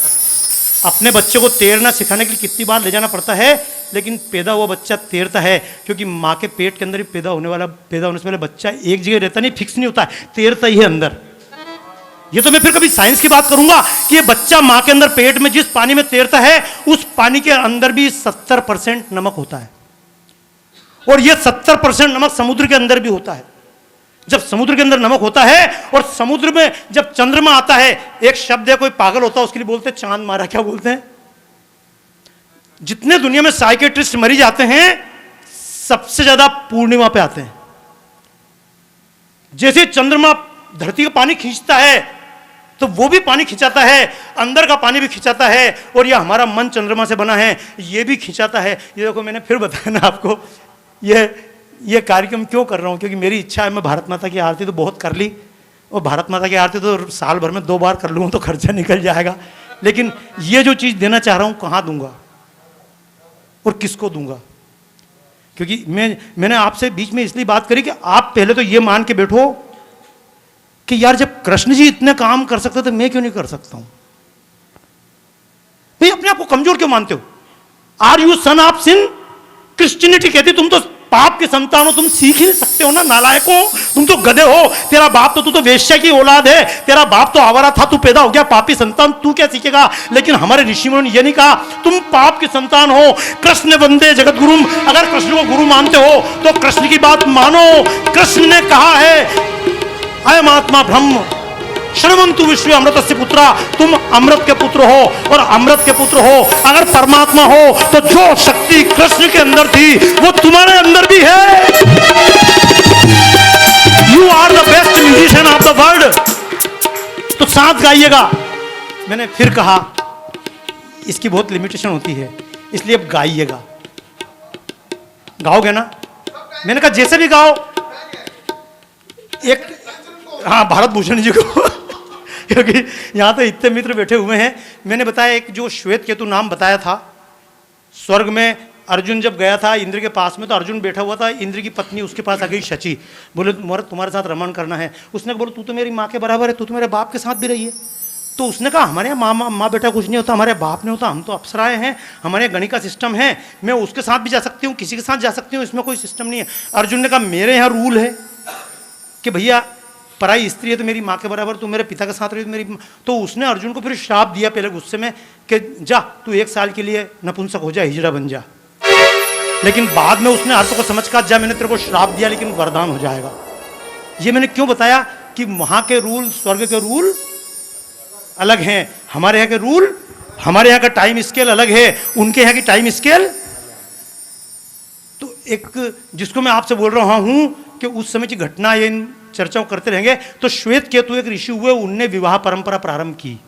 Speaker 3: अपने बच्चे को तैरना सिखाने के लिए कितनी बार ले जाना पड़ता है, लेकिन पैदा हुआ बच्चा तैरता है, क्योंकि माँ के पेट के अंदर ही पैदा होने से पहले बच्चा एक जगह रहता नहीं, फिक्स नहीं होता है, तैरता ही है अंदर। ये तो मैं फिर कभी साइंस की बात करूंगा कि ये बच्चा माँ के अंदर पेट में जिस पानी में तैरता है उस पानी के अंदर भी 70% नमक होता है, और ये 70% नमक समुद्र के अंदर भी होता है। जब समुद्र के अंदर नमक होता है और समुद्र में जब चंद्रमा आता है, एक शब्द है, कोई पागल होता है उसके लिए बोलते हैं चांद मारा, क्या बोलते हैं? जितने दुनिया में साइकेट्रिस्ट मरीज आते हैं सबसे ज्यादा पूर्णिमा पे आते हैं। जैसे चंद्रमा धरती का पानी खींचता है तो वो भी पानी खिंचाता है, अंदर का पानी भी खिंचाता है, और ये हमारा मन चंद्रमा से बना है, ये भी खिंचाता है। ये देखो मैंने फिर बताया ना आपको, ये कार्यक्रम क्यों कर रहा हूं, क्योंकि मेरी इच्छा है मैं भारत माता की आरती तो बहुत कर ली, और भारत माता की आरती तो साल भर में 2 बार कर लूँगा तो खर्चा निकल जाएगा, लेकिन ये जो चीज़ देना चाह रहा हूँ कहाँ दूंगा और किसको दूंगा? क्योंकि मैंने आपसे बीच में इसलिए बात करी कि आप पहले तो ये मान के बैठो कि यार जब कृष्ण जी इतने काम कर सकते तो मैं क्यों नहीं कर सकता हूं? भाई अपने आप को कमजोर क्यों मानते हो? Are you son of sin? Christianity कहती तुम तो पाप के संतान हो, तुम सीख ही नहीं सकते हो ना, नालायकों, तुम तो गधे हो, तेरा बाप तो, तू तो वेश्या की औलाद है, तेरा बाप तो आवारा था, तू पैदा हो गया पापी संतान, तू क्या सीखेगा? लेकिन हमारे ऋषि मुनियों ने यह नहीं कहा तुम पाप के संतान हो, कृष्ण वंदे जगत गुरुम। अगर कृष्ण को गुरु मानते हो तो कृष्ण की बात मानो। कृष्ण ने कहा है अयम आत्मा ब्रह्म श्रवन्तु विश्व अमृतस्य पुत्रा, तुम अमृत के पुत्र हो और अमृत के पुत्र हो। अगर परमात्मा हो तो जो शक्ति कृष्ण के अंदर थी वो तुम्हारे अंदर भी है। You are the best musician of the world. तो साथ गाइएगा। मैंने फिर कहा इसकी बहुत लिमिटेशन होती है, इसलिए अब गाइएगा। गाओगे ना? मैंने कहा जैसे भी गाओ। एक हाँ, भारत भूषण जी को क्योंकि यहाँ तो इतने मित्र बैठे हुए हैं। मैंने बताया एक जो श्वेत केतु नाम बताया था, स्वर्ग में अर्जुन जब गया था इंद्र के पास में तो अर्जुन बैठा हुआ था, इंद्र की पत्नी उसके पास आ गई शची, बोले तुम्हारे साथ रमन करना है। उसने बोला तू तो मेरी माँ के बराबर है, तू तो मेरे बाप के साथ भी रही है। तो उसने कहा हमारे यहाँ माँ बेटा कुछ नहीं होता, हमारे बाप नहीं होता, हम तो अप्सराएं हैं, हमारे यहाँ गणित का सिस्टम है, मैं उसके साथ भी जा सकती हूँ, किसी के साथ जा सकती हूँ, इसमें कोई सिस्टम नहीं है। अर्जुन ने कहा मेरे यहाँ रूल है कि भैया पराई स्त्री है तो मेरी माँ के बराबर, तू मेरे पिता के साथ रही तो मेरी। तो उसने अर्जुन को फिर श्राप दिया पहले गुस्से में कि जा तू 1 साल के लिए नपुंसक हो जा, हिजड़ा बन जा। लेकिन बाद में उसने अर्थ को समझ कर जा मैंने तेरे को श्राप दिया लेकिन वरदान हो जाएगा। ये मैंने क्यों बताया कि वहाँ के रूल, स्वर्ग के रूल अलग हैं, हमारे यहाँ के रूल, हमारे यहाँ का टाइम स्केल अलग है, उनके यहाँ की टाइम स्केल। तो एक जिसको मैं आपसे बोल रहा हूँ कि उस समय की घटना ये चर्चाओं करते रहेंगे। तो श्वेत केतु एक ऋषि हुए, उनने विवाह परंपरा प्रारंभ की।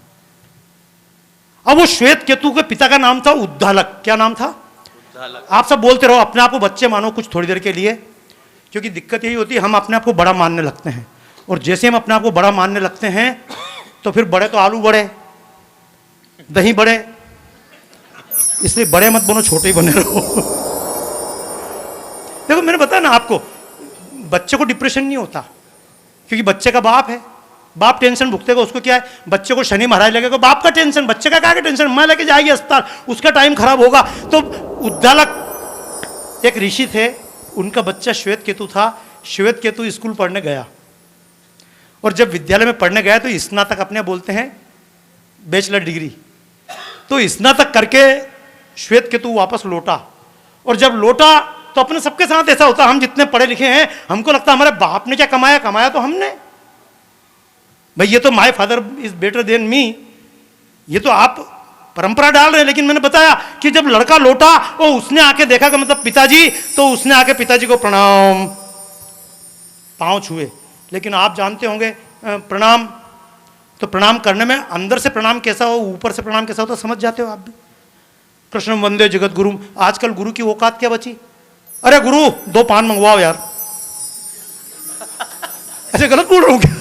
Speaker 3: अब वो श्वेत केतु के पिता का नाम था उद्दालक। क्या नाम था? उद्दालक। आप सब बोलते रहो, अपने आप को बच्चे मानो कुछ थोड़ी देर के लिए, क्योंकि दिक्कत यही होती है हम अपने आप को बड़ा मानने लगते हैं, और जैसे हम अपने आप को बड़ा मानने लगते हैं तो फिर बड़े तो आलू बड़े, दही बड़े, इसलिए बड़े मत बनो, छोटे ही बने रहो। देखो मैंने बताया ना आपको, बच्चे को डिप्रेशन नहीं होता क्योंकि बच्चे का बाप है, बाप टेंशन भुगतेगा, उसको क्या है? बच्चे को शनि महाराज लगेगा, बाप का टेंशन, बच्चे का क्या का टेंशन, मैं लेके जाएगी अस्पताल, उसका टाइम खराब होगा। तो उद्दालक एक ऋषि थे, उनका बच्चा श्वेत केतु था। श्वेत केतु स्कूल पढ़ने गया, और जब विद्यालय में पढ़ने गया तो स्नातक अपने बोलते हैं बैचलर डिग्री, तो स्नातक करके श्वेत केतु वापस लौटा। और जब लौटा तो अपने सबके साथ ऐसा होता, हम जितने पढ़े लिखे हैं हमको लगता हमारे बाप ने क्या कमाया, कमाया तो हमने, भाई ये तो my father is better than me, ये तो आप परंपरा डाल रहे हैं। लेकिन मैंने बताया कि जब लड़का लौटा और उसने आके देखा कि मतलब पिताजी, तो उसने आके पिताजी को प्रणाम, पांव छुए। लेकिन आप जानते होंगे प्रणाम, तो प्रणाम करने में अंदर से प्रणाम कैसा हो, ऊपर से प्रणाम कैसा हो, तो समझ जाते हो आप भी। कृष्ण वंदे जगत गुरुम। आजकल गुरु की औकात क्या बची? अरे गुरु 2 पान मंगवाओ यार। ऐसे गलत बोल रहा हूं क्या?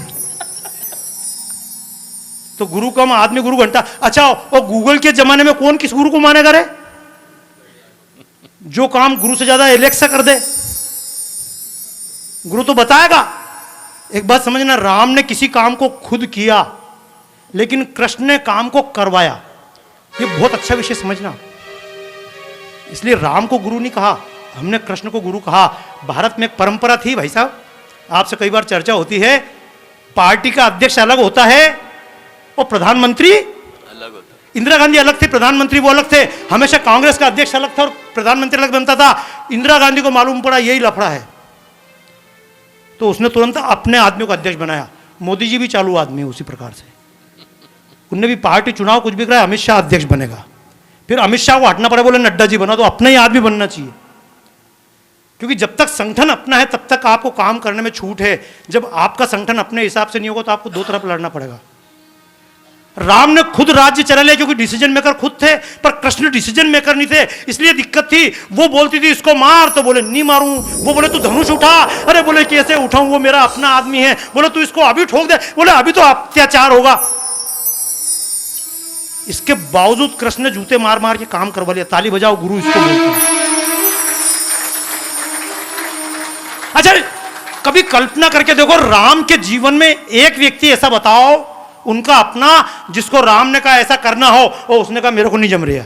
Speaker 3: तो गुरु कम आदमी गुरु घंटा। अच्छा, और गूगल के जमाने में कौन किस गुरु को मानेगा रे? जो काम गुरु से ज्यादा एलेक्सा कर दे, गुरु तो बताएगा। एक बात समझना, राम ने किसी काम को खुद किया लेकिन कृष्ण ने काम को करवाया। ये बहुत अच्छा विषय समझना। इसलिए राम को गुरु नहीं कहा, हमने कृष्ण को गुरु कहा। भारत में एक परंपरा थी भाई साहब, आपसे कई बार चर्चा होती है, पार्टी का अध्यक्ष अलग होता है और प्रधानमंत्री अलग होता है। इंदिरा गांधी अलग थे, प्रधानमंत्री वो अलग थे। हमेशा कांग्रेस का अध्यक्ष अलग था और प्रधानमंत्री अलग बनता था। इंदिरा गांधी को मालूम पड़ा यही लफड़ा है, तो उसने तुरंत अपने आदमी को अध्यक्ष बनाया। मोदी जी भी चालू आदमी है उसी प्रकार से, उनने भी पार्टी चुनाव कुछ भी कराया, अमित शाह अध्यक्ष बनेगा, फिर अमित शाह को हटना पड़े, बोले नड्डा जी बना, तो अपना ही आदमी बनना चाहिए। क्योंकि जब तक संगठन अपना है तब तक आपको काम करने में छूट है, जब आपका संगठन अपने हिसाब से नहीं होगा तो आपको दो तरफ लड़ना पड़ेगा। राम ने खुद राज्य चला लिया क्योंकि डिसीजन मेकर खुद थे, पर कृष्ण डिसीजन मेकर नहीं थे, इसलिए दिक्कत थी। वो बोलती थी इसको मार, तो बोले नहीं मारूं। वो बोले तू धनुष उठा, अरे बोले कैसे उठाऊं, वो मेरा अपना आदमी है। बोले तू इसको अभी ठोक दे, बोले अभी तो अत्याचार होगा। इसके बावजूद कृष्ण ने जूते मार मार के काम करवा लिया। ताली बजाओ गुरु इसको बोलते हैं। अच्छा, कभी कल्पना करके देखो, राम के जीवन में एक व्यक्ति ऐसा बताओ उनका अपना, जिसको राम ने कहा ऐसा करना हो और उसने कहा मेरे को नहीं जम रहा।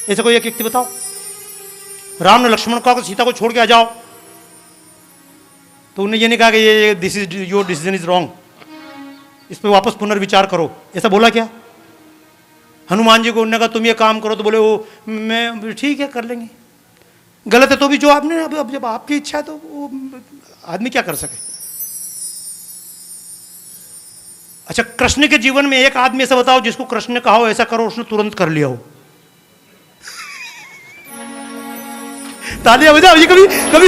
Speaker 3: ऐसा कोई एक व्यक्ति बताओ। राम ने लक्ष्मण को कहा सीता को छोड़ के आ जाओ, तो उन्हें ये नहीं कहा कि ये this is your decision is wrong, इस पर वापस पुनर्विचार करो, ऐसा बोला क्या? हनुमान जी को उन्होंने कहा तुम ये काम करो, तो बोले वो मैं ठीक है कर लेंगे। गलत है तो भी जो आपने, अब जब आपकी इच्छा है तो वो आदमी क्या कर सके। अच्छा, कृष्ण के जीवन में एक आदमी ऐसा बताओ जिसको कृष्ण ने कहा हो ऐसा करो, उसने तुरंत कर लिया हो। तालियां बजाओ जी। कभी कभी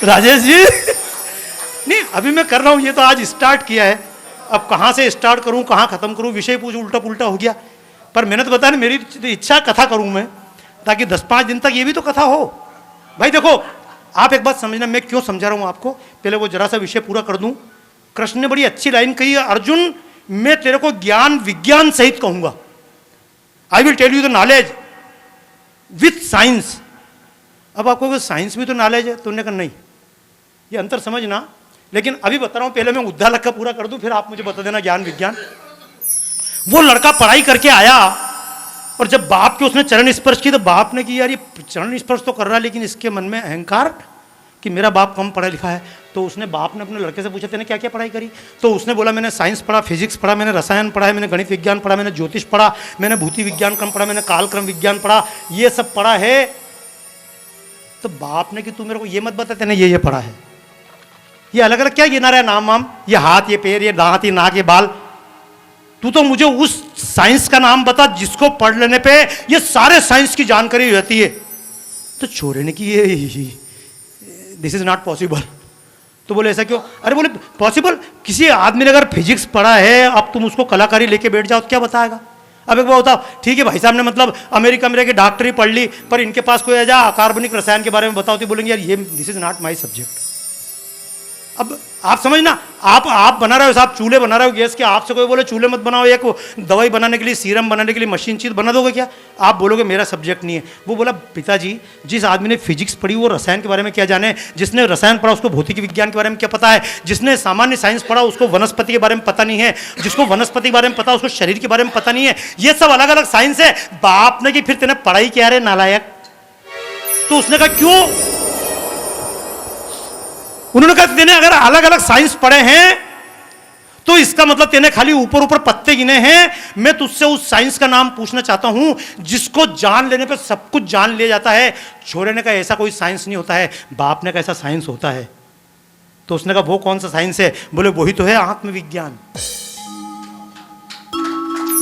Speaker 3: राजेश जी नहीं, अभी मैं कर रहा हूं, ये तो आज स्टार्ट किया है, अब कहां से स्टार्ट करूं कहां खत्म करूं, विषय पूछ उल्टा पुल्टा हो गया। पर मैंने तो बताया ना, मेरी इच्छा कथा करूं मैं, ताकि 10-5 दिन तक ये भी तो कथा हो। भाई देखो, आप एक बात समझना, मैं क्यों समझा रहा हूं आपको, पहले वो जरा सा विषय पूरा कर दूं। कृष्ण ने बड़ी अच्छी लाइन कही है, अर्जुन मैं तेरे को ज्ञान विज्ञान सहित कहूंगा, I will tell you the knowledge with science. अब आपको साइंस भी तो नॉलेज है, तो उन्होंने कहा नहीं, ये अंतर समझना। लेकिन अभी बता रहा हूं, पहले मैं उद्धालक का पूरा कर दूं, फिर आप मुझे बता देना ज्ञान विज्ञान। वो लड़का पढ़ाई करके आया और जब बाप के उसने चरण स्पर्श की, तो बाप ने कि यार ये चरण स्पर्श तो कर रहा है, लेकिन इसके मन में अहंकार कि मेरा बाप कम पढ़ा लिखा है। तो उसने, बाप ने अपने लड़के से पूछा तेने क्या क्या पढ़ाई करी, तो उसने बोला मैंने साइंस पढ़ा, फिजिक्स पढ़ा, मैंने रसायन पढ़ा है, मैंने गणित विज्ञान पढ़ा, मैंने ज्योतिष पढ़ा, मैंने भूति विज्ञान क्रम पढ़ा, मैंने कालक्रम विज्ञान पढ़ा, ये सब पढ़ा है। तो बाप ने कि तू मेरे को ये मत बता तेने ये पढ़ा है, ये अलग अलग क्या गिना रहा है नाम वाम, ये हाथ ये पैर ये दांत ये नाक ये बाल, तू तो मुझे उस साइंस का नाम बता जिसको पढ़ लेने पे ये सारे साइंस की जानकारी रहती है। तो छोरे ने कि ये दिस इज नॉट पॉसिबल। तो बोले ऐसा क्यों? अरे बोले पॉसिबल, किसी आदमी ने अगर फिजिक्स पढ़ा है, अब तुम उसको कलाकारी लेके बैठ जाओ तो क्या बताएगा। अब एक बात बताओ, ठीक है भाई साहब ने मतलब अमेरिका में की डॉक्टरी पढ़ ली, पर इनके पास कोई जा कार्बनिक रसायन के बारे में बताओ तो बोलेंगे यार ये this is not my subject. अब आप समझना, आप बना रहे हो साहब, चूल्हे बना रहे हो गैस के, आपसे कोई बोले चूल्हे मत बनाओ, एक दवाई बनाने के लिए सीरम बनाने के लिए मशीन चीज बना दोगे क्या? आप बोलोगे मेरा सब्जेक्ट नहीं है। वो बोला पिताजी जिस आदमी ने फिजिक्स पढ़ी वो रसायन के बारे में क्या जाने, जिसने रसायन पढ़ा उसको भौतिक विज्ञान के बारे में क्या पता है, जिसने सामान्य साइंस पढ़ा उसको वनस्पति के बारे में पता नहीं है, जिसको वनस्पति के बारे में पता उसको शरीर के बारे में पता नहीं है। ये सब अलग अलग साइंस है। बाप ने कि फिर तेने पढ़ाई क्या रे नालायक। तो उसने कहा क्यों? उन्होंने कहा तेने अगर अलग अलग साइंस पढ़े हैं तो इसका मतलब तेने खाली ऊपर ऊपर पत्ते गिने हैं। मैं तुझसे उस साइंस का नाम पूछना चाहता हूं जिसको जान लेने पे सब कुछ जान लिया जाता है। छोरे ने कहा ऐसा कोई साइंस नहीं होता है। बाप ने कहा ऐसा साइंस होता है। तो उसने कहा वो कौन सा साइंस है? बोले वही तो है आत्मविज्ञान।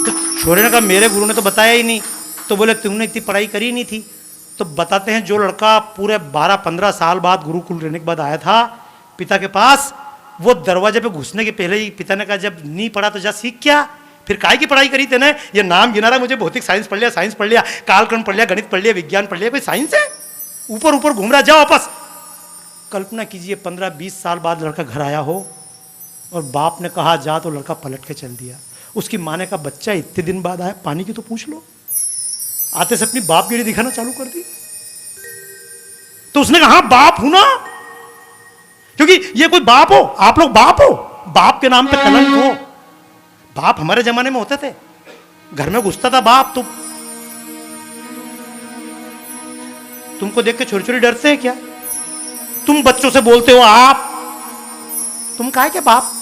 Speaker 3: तो छोरे ने कहा मेरे गुरु ने तो बताया ही नहीं। तो बोले तुमने इतनी पढ़ाई करी नहीं थी। तो बताते हैं जो लड़का पूरे 12-15 साल बाद गुरुकुल रहने के बाद आया था पिता के पास, वो दरवाजे पे घुसने के पहले ही पिता ने कहा जब नहीं पढ़ा तो जा सीख क्या, फिर काहे की पढ़ाई करी तेने? ये नाम गिना रहा मुझे भौतिक साइंस पढ़ लिया, साइंस पढ़ लिया, कालक्रम पढ़ लिया, गणित पढ़ लिया, विज्ञान पढ़ लिया, कोई साइंस है? ऊपर ऊपर घूम रहा, जाओ वापस। कल्पना कीजिए 15-20 साल बाद लड़का घर आया हो और बाप ने कहा जा तो लड़का पलट के चल दिया। उसकी माँ ने कहा बच्चा इतने दिन बाद आया, पानी की तो पूछ लो। आते से अपनी बापगिरी दिखाना चालू कर दी। तो उसने कहा हाँ बाप हूं ना, क्योंकि ये कोई बाप हो, आप लोग बाप हो, बाप के नाम पे कलंक हो। बाप हमारे जमाने में होते थे, घर में घुसता था बाप। तुमको देख के छोटे छोटे डरते हैं क्या? तुम बच्चों से बोलते हो आप, तुम काहे के बाप?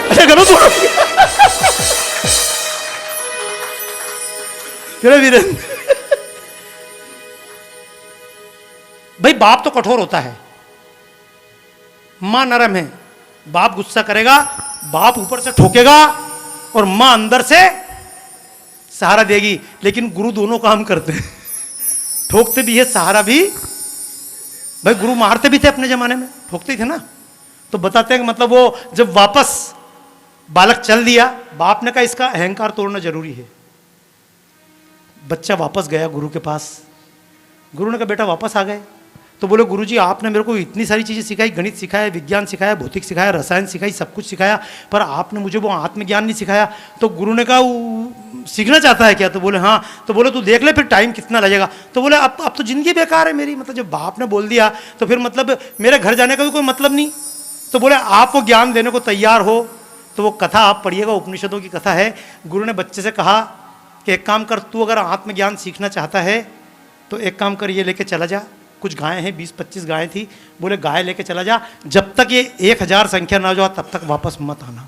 Speaker 3: अच्छा करो तो वीरेंद्र भाई बाप तो कठोर होता है, मां नरम है। बाप गुस्सा करेगा, बाप ऊपर से ठोकेगा और मां अंदर से सहारा देगी। लेकिन गुरु दोनों काम करते हैं, ठोकते भी है, सहारा भी। भाई गुरु मारते भी थे अपने जमाने में, ठोकते ही थे ना। तो बताते हैं कि मतलब वो जब वापस बालक चल दिया, बाप ने कहा इसका अहंकार तोड़ना जरूरी है। बच्चा वापस गया गुरु के पास, गुरु ने कहा बेटा वापस आ गए। तो बोले गुरुजी आपने मेरे को इतनी सारी चीज़ें सिखाई, गणित सिखाया, विज्ञान सिखाया, भौतिक सिखाया, रसायन सिखाई, सब कुछ सिखाया, पर आपने मुझे वो आत्मज्ञान नहीं सिखाया। तो गुरु ने कहा वो सीखना चाहता है क्या? तो बोले हाँ। तो बोले तू देख ले फिर टाइम कितना लगेगा। तो बोले अब तो जिंदगी बेकार है मेरी, मतलब जब बाप ने बोल दिया तो फिर मतलब मेरे घर जाने का भी कोई मतलब नहीं। तो बोले आप वो ज्ञान देने को तैयार हो तो वो कथा आप पढ़िएगा, उपनिषदों की कथा है। गुरु ने बच्चे से कहा कि एक काम कर, तू अगर आत्मज्ञान सीखना चाहता है तो एक काम कर, ये लेके चला जा, कुछ गायें हैं, 20-25 गायें थी। बोले गाय लेके चला जा, जब तक ये 1000 संख्या ना हो जाओ तब तक वापस मत आना।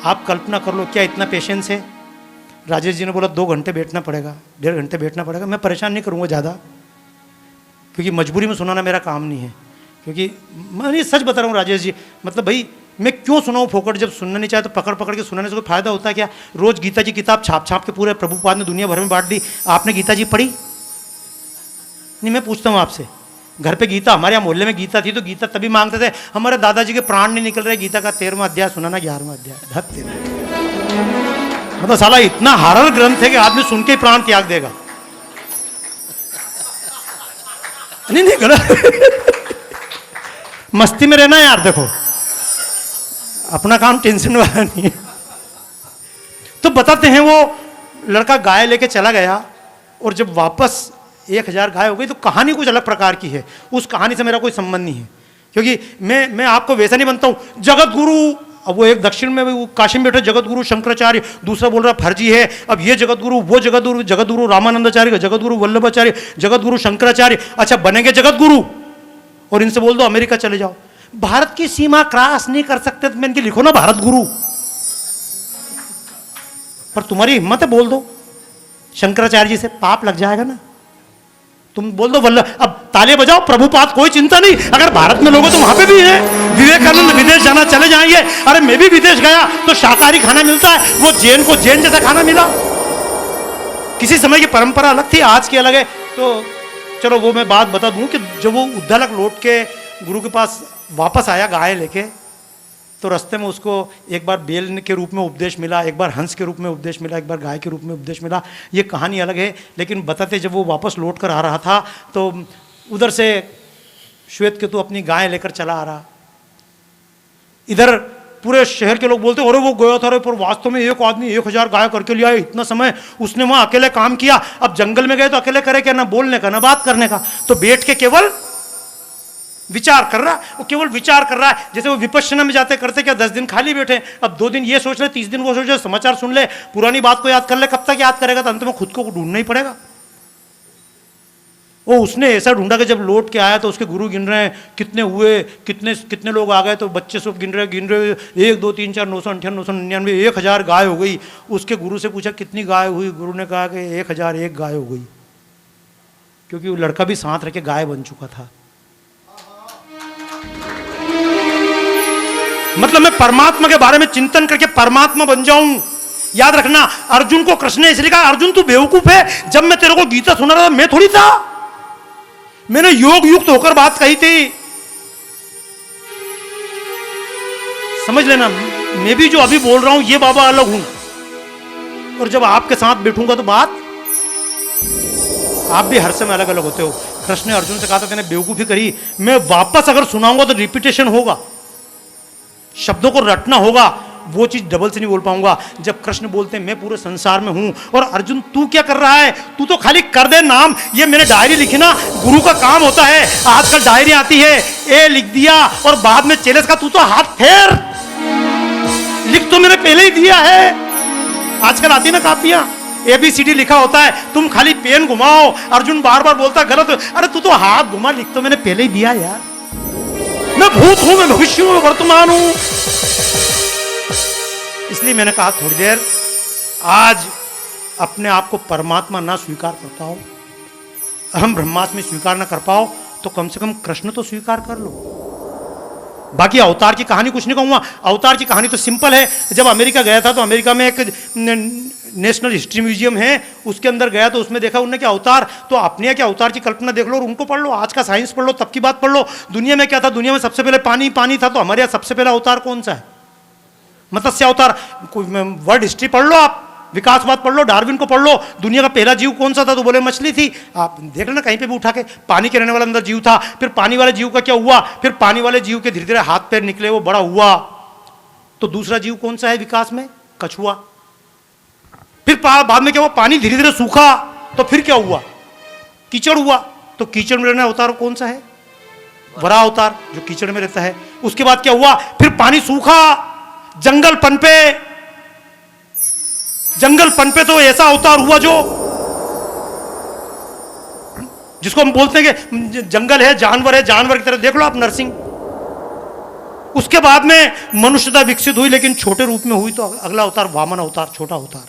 Speaker 3: आप कल्पना कर लो क्या इतना पेशेंस है। राजेश जी ने बोला 2 घंटे बैठना पड़ेगा, 1.5 घंटे बैठना पड़ेगा। मैं परेशान नहीं करूँगा ज़्यादा, क्योंकि मजबूरी में सुनाना मेरा काम नहीं है। क्योंकि मैं सच बता रहा हूँ राजेश जी, मतलब भाई मैं क्यों सुनाऊँ फोकट, जब सुनना नहीं चाहे तो पकड़ पकड़ के सुनाने से कोई फायदा होता है क्या? रोज गीता जी किताब छाप छाप के पूरे प्रभुपाद ने दुनिया भर में बांट दी। आपने गीता जी पढ़ी नहीं? मैं पूछता हूँ आपसे, घर पे गीता, हमारे यहाँ मोहल्ले में गीता थी तो गीता तभी मांगते थे, हमारे दादाजी के प्राण नहीं निकल रहे, गीता का 13वां अध्याय सुनाना, 11वां अध्याय। मतलब साला इतना हारर ग्रंथ है कि आदमी सुन के ही प्राण त्याग देगा। नहीं गलत मस्ती में रहना यार, देखो अपना काम टेंशन वाला नहीं है। तो बताते हैं वो लड़का गाय लेके चला गया और जब वापस 1000 गाय हो गई तो कहानी कुछ अलग प्रकार की है। उस कहानी से मेरा कोई संबंध नहीं है, क्योंकि मैं आपको वैसा नहीं बनता हूं। जगत गुरु, अब वो एक दक्षिण में वो काशी में बैठे जगत गुरु शंकराचार्य, दूसरा बोल रहा फर्जी है। अब ये जगत गुरु, वो जगत गुरु रामानंदाचार्य, जगत गुरु वल्लभाचार्य, जगत गुरु शंकराचार्य। अच्छा बनेंगे जगत गुरु और इनसे बोल दो अमेरिका चले जाओ। भारत की सीमा क्रॉस नहीं कर सकते तो मैं इनकी लिखो ना भारत गुरु, पर तुम्हारी हिम्मत है बोल दो शंकराचार्य जी से, पाप लग जाएगा ना। तुम बोल दो वल्लभ, अब ताले बजाओ प्रभुपाद, कोई चिंता नहीं। अगर भारत में लोगों तो वहां पे भी है। विवेकानंद विदेश जाना चले जाएंगे, अरे मैं भी विदेश गया तो शाकाहारी खाना मिलता है, वो जैन को जैन जैसा खाना मिला। किसी समय की परंपरा अलग थी, आज की अलग है। तो चलो वो मैं बात बता दूं कि जब वो उद्दालक लौट के गुरु के पास वापस आया गाय लेके, तो रास्ते में उसको एक बार बेल के रूप में उपदेश मिला, एक बार हंस के रूप में उपदेश मिला, एक बार गाय के रूप में उपदेश मिला। ये कहानी अलग है, लेकिन बताते जब वो वापस लौट कर आ रहा था तो उधर से श्वेत केतु अपनी गाय लेकर चला आ रहा। इधर पूरे शहर के लोग बोलते अरे वो गया था, पर वास्तव में एक आदमी 1000 गाय करके लिया है, इतना समय उसने वहां अकेले काम किया। अब जंगल में गए तो अकेले करे क्या, ना बोलने का ना बात करने का, तो बैठ के केवल विचार कर रहा, वो केवल विचार कर रहा है। जैसे वो विपश्यना में जाते करते क्या 10 दिन खाली बैठे, अब 2 दिन ये सोच ले, 30 दिन वो सोच ले, समाचार सुन ले, पुरानी बात को याद कर ले। कब तक याद करेगा? तो अंत में खुद को ढूंढना ही पड़ेगा। वो उसने ऐसा ढूंढा कि जब लौट के आया तो उसके गुरु गिन रहे हैं कितने हुए, कितने लोग आ गए, तो बच्चे सब गिन रहे 1 2 3 4 998 999 1000 गाय हो गई। उसके गुरु से पूछा कितनी गाय हुई, गुरु ने कहा कि 1001 गाय हो गई, क्योंकि वो लड़का भी साथ रह के गाय बन चुका था। मतलब मैं परमात्मा के बारे में चिंतन करके परमात्मा बन जाऊं। याद रखना, अर्जुन को कृष्ण ने इसलिए कहा अर्जुन तू बेवकूफ है, जब मैं तेरे को गीता सुना रहा था मैं थोड़ी था, मैंने योग युक्त होकर बात कही थी। समझ लेना, मैं भी जो अभी बोल रहा हूं ये बाबा अलग हूं, और जब आपके साथ बैठूंगा तो बात आप भी हर समय अलग अलग होते हो। कृष्ण ने अर्जुन से कहा था तेने बेवकूफी करी, मैं वापस अगर सुनाऊंगा तो रिपीटेशन होगा, शब्दों को रटना होगा, वो चीज डबल से नहीं बोल पाऊंगा। जब कृष्ण बोलते हैं मैं पूरे संसार में हूं, और अर्जुन तू क्या कर रहा है, तू तो खाली कर दे नाम, ये मैंने डायरी लिखी ना, गुरु का काम होता है। आजकल डायरी आती है, ए लिख दिया और बाद में चेलेस का, तू तो हाथ फेर, लिख तो मैंने पहले ही दिया है। आजकल आती ना कापियां, ABCD लिखा होता है, तुम खाली पेन घुमाओ। अर्जुन बार बार बोलता गलत, अरे तू तो हाथ घुमा, लिख तो मैंने पहले ही दिया यार। मैं भूत हूं, मैं भविष्य हूं, मैं वर्तमान हूं। इसलिए मैंने कहा थोड़ी देर आज अपने आप को परमात्मा ना स्वीकार करता हूं अहम ब्रह्मास्मि स्वीकार ना कर पाओ तो कम से कम कृष्ण तो स्वीकार कर लो। बाकी अवतार की कहानी कुछ नहीं कहूंगा, अवतार की कहानी तो सिंपल है। जब अमेरिका गया था तो अमेरिका में एक नेशनल हिस्ट्री म्यूजियम है, उसके अंदर गया तो उसमें देखा उन्होंने कि अवतार, तो अपने के अवतार की कल्पना देख लो और उनको पढ़ लो, आज का साइंस पढ़ लो, तब की बात पढ़ लो। दुनिया में क्या था, दुनिया में सबसे पहले पानी पानी था, तो हमारे यहाँ सबसे पहला अवतार कौन सा है? मत्स्य अवतार। वर्ल्ड हिस्ट्री पढ़ लो, आप विकासवाद पढ़ लो, डार्विन को पढ़ लो, दुनिया का पहला जीव कौन सा था, तो बोले मछली थी। आप देख लेना कहीं पे भी उठा के, पानी के रहने वाला अंदर जीव था। फिर पानी वाले जीव का क्या हुआ, फिर पानी वाले जीव के धीरे धीरे हाथ पैर निकले, वो बड़ा हुआ, तो दूसरा जीव कौन सा है विकास में? कछुआ। फिर बाद में क्या हुआ, पानी धीरे धीरे सूखा, तो फिर क्या हुआ, कीचड़ हुआ, तो कीचड़ में रहने अवतार कौन सा है? वराह अवतार, जो कीचड़ में रहता है। उसके बाद क्या हुआ, फिर पानी सूखा, जंगल पनपे, जंगल पनपे तो ऐसा अवतार हुआ जो, जिसको हम बोलते हैं कि जंगल है, जानवर की तरह देख लो आप नरसिंह। उसके बाद में मनुष्यता विकसित हुई, लेकिन छोटे रूप में हुई, तो अगला अवतार वामन अवतार, छोटा अवतार।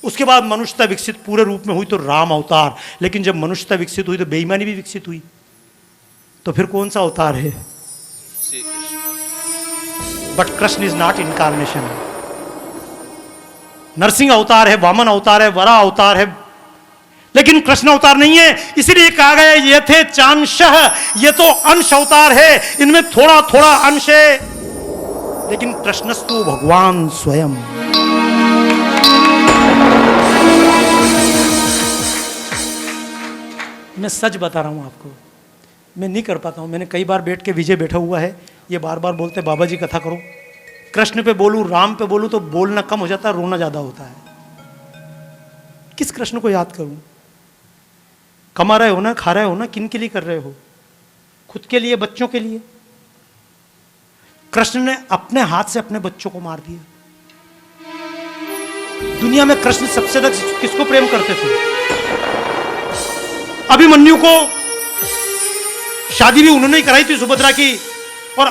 Speaker 3: उसके बाद मनुष्यता विकसित पूरे रूप में हुई तो राम अवतार, लेकिन जब मनुष्यता विकसित हुई तो बेईमानी भी विकसित हुई, तो फिर कौन सा अवतार है?
Speaker 2: Shri Krishna.
Speaker 3: But Krishna is not incarnation. Narasimha अवतार है, वामन अवतार है, वराह अवतार है, लेकिन कृष्ण अवतार नहीं है। इसीलिए कहा गया ये थे चांशः, ये तो अंश अवतार है, इनमें थोड़ा थोड़ा अंश है, लेकिन कृष्णस्तु भगवान स्वयं। मैं सच बता रहा हूं आपको, मैं नहीं कर पाता हूं। मैंने कई बार बैठ के, विजय बैठा हुआ है, ये बार बार बोलते बाबा जी कथा करो, कृष्ण पे बोलूं, राम पे बोलूं तो बोलना कम हो जाता है, रोना ज्यादा होता है। किस कृष्ण को याद करूं? कमा रहे हो ना, खा रहे हो ना, किन के लिए कर रहे हो? खुद के लिए, बच्चों के लिए? कृष्ण ने अपने हाथ से अपने बच्चों को मार दिया। दुनिया में कृष्ण सबसे ज्यादा किसको प्रेम करते थे? अभिमन्यु को शादी भी उन्होंने ही कराई थी, सुभद्रा की, और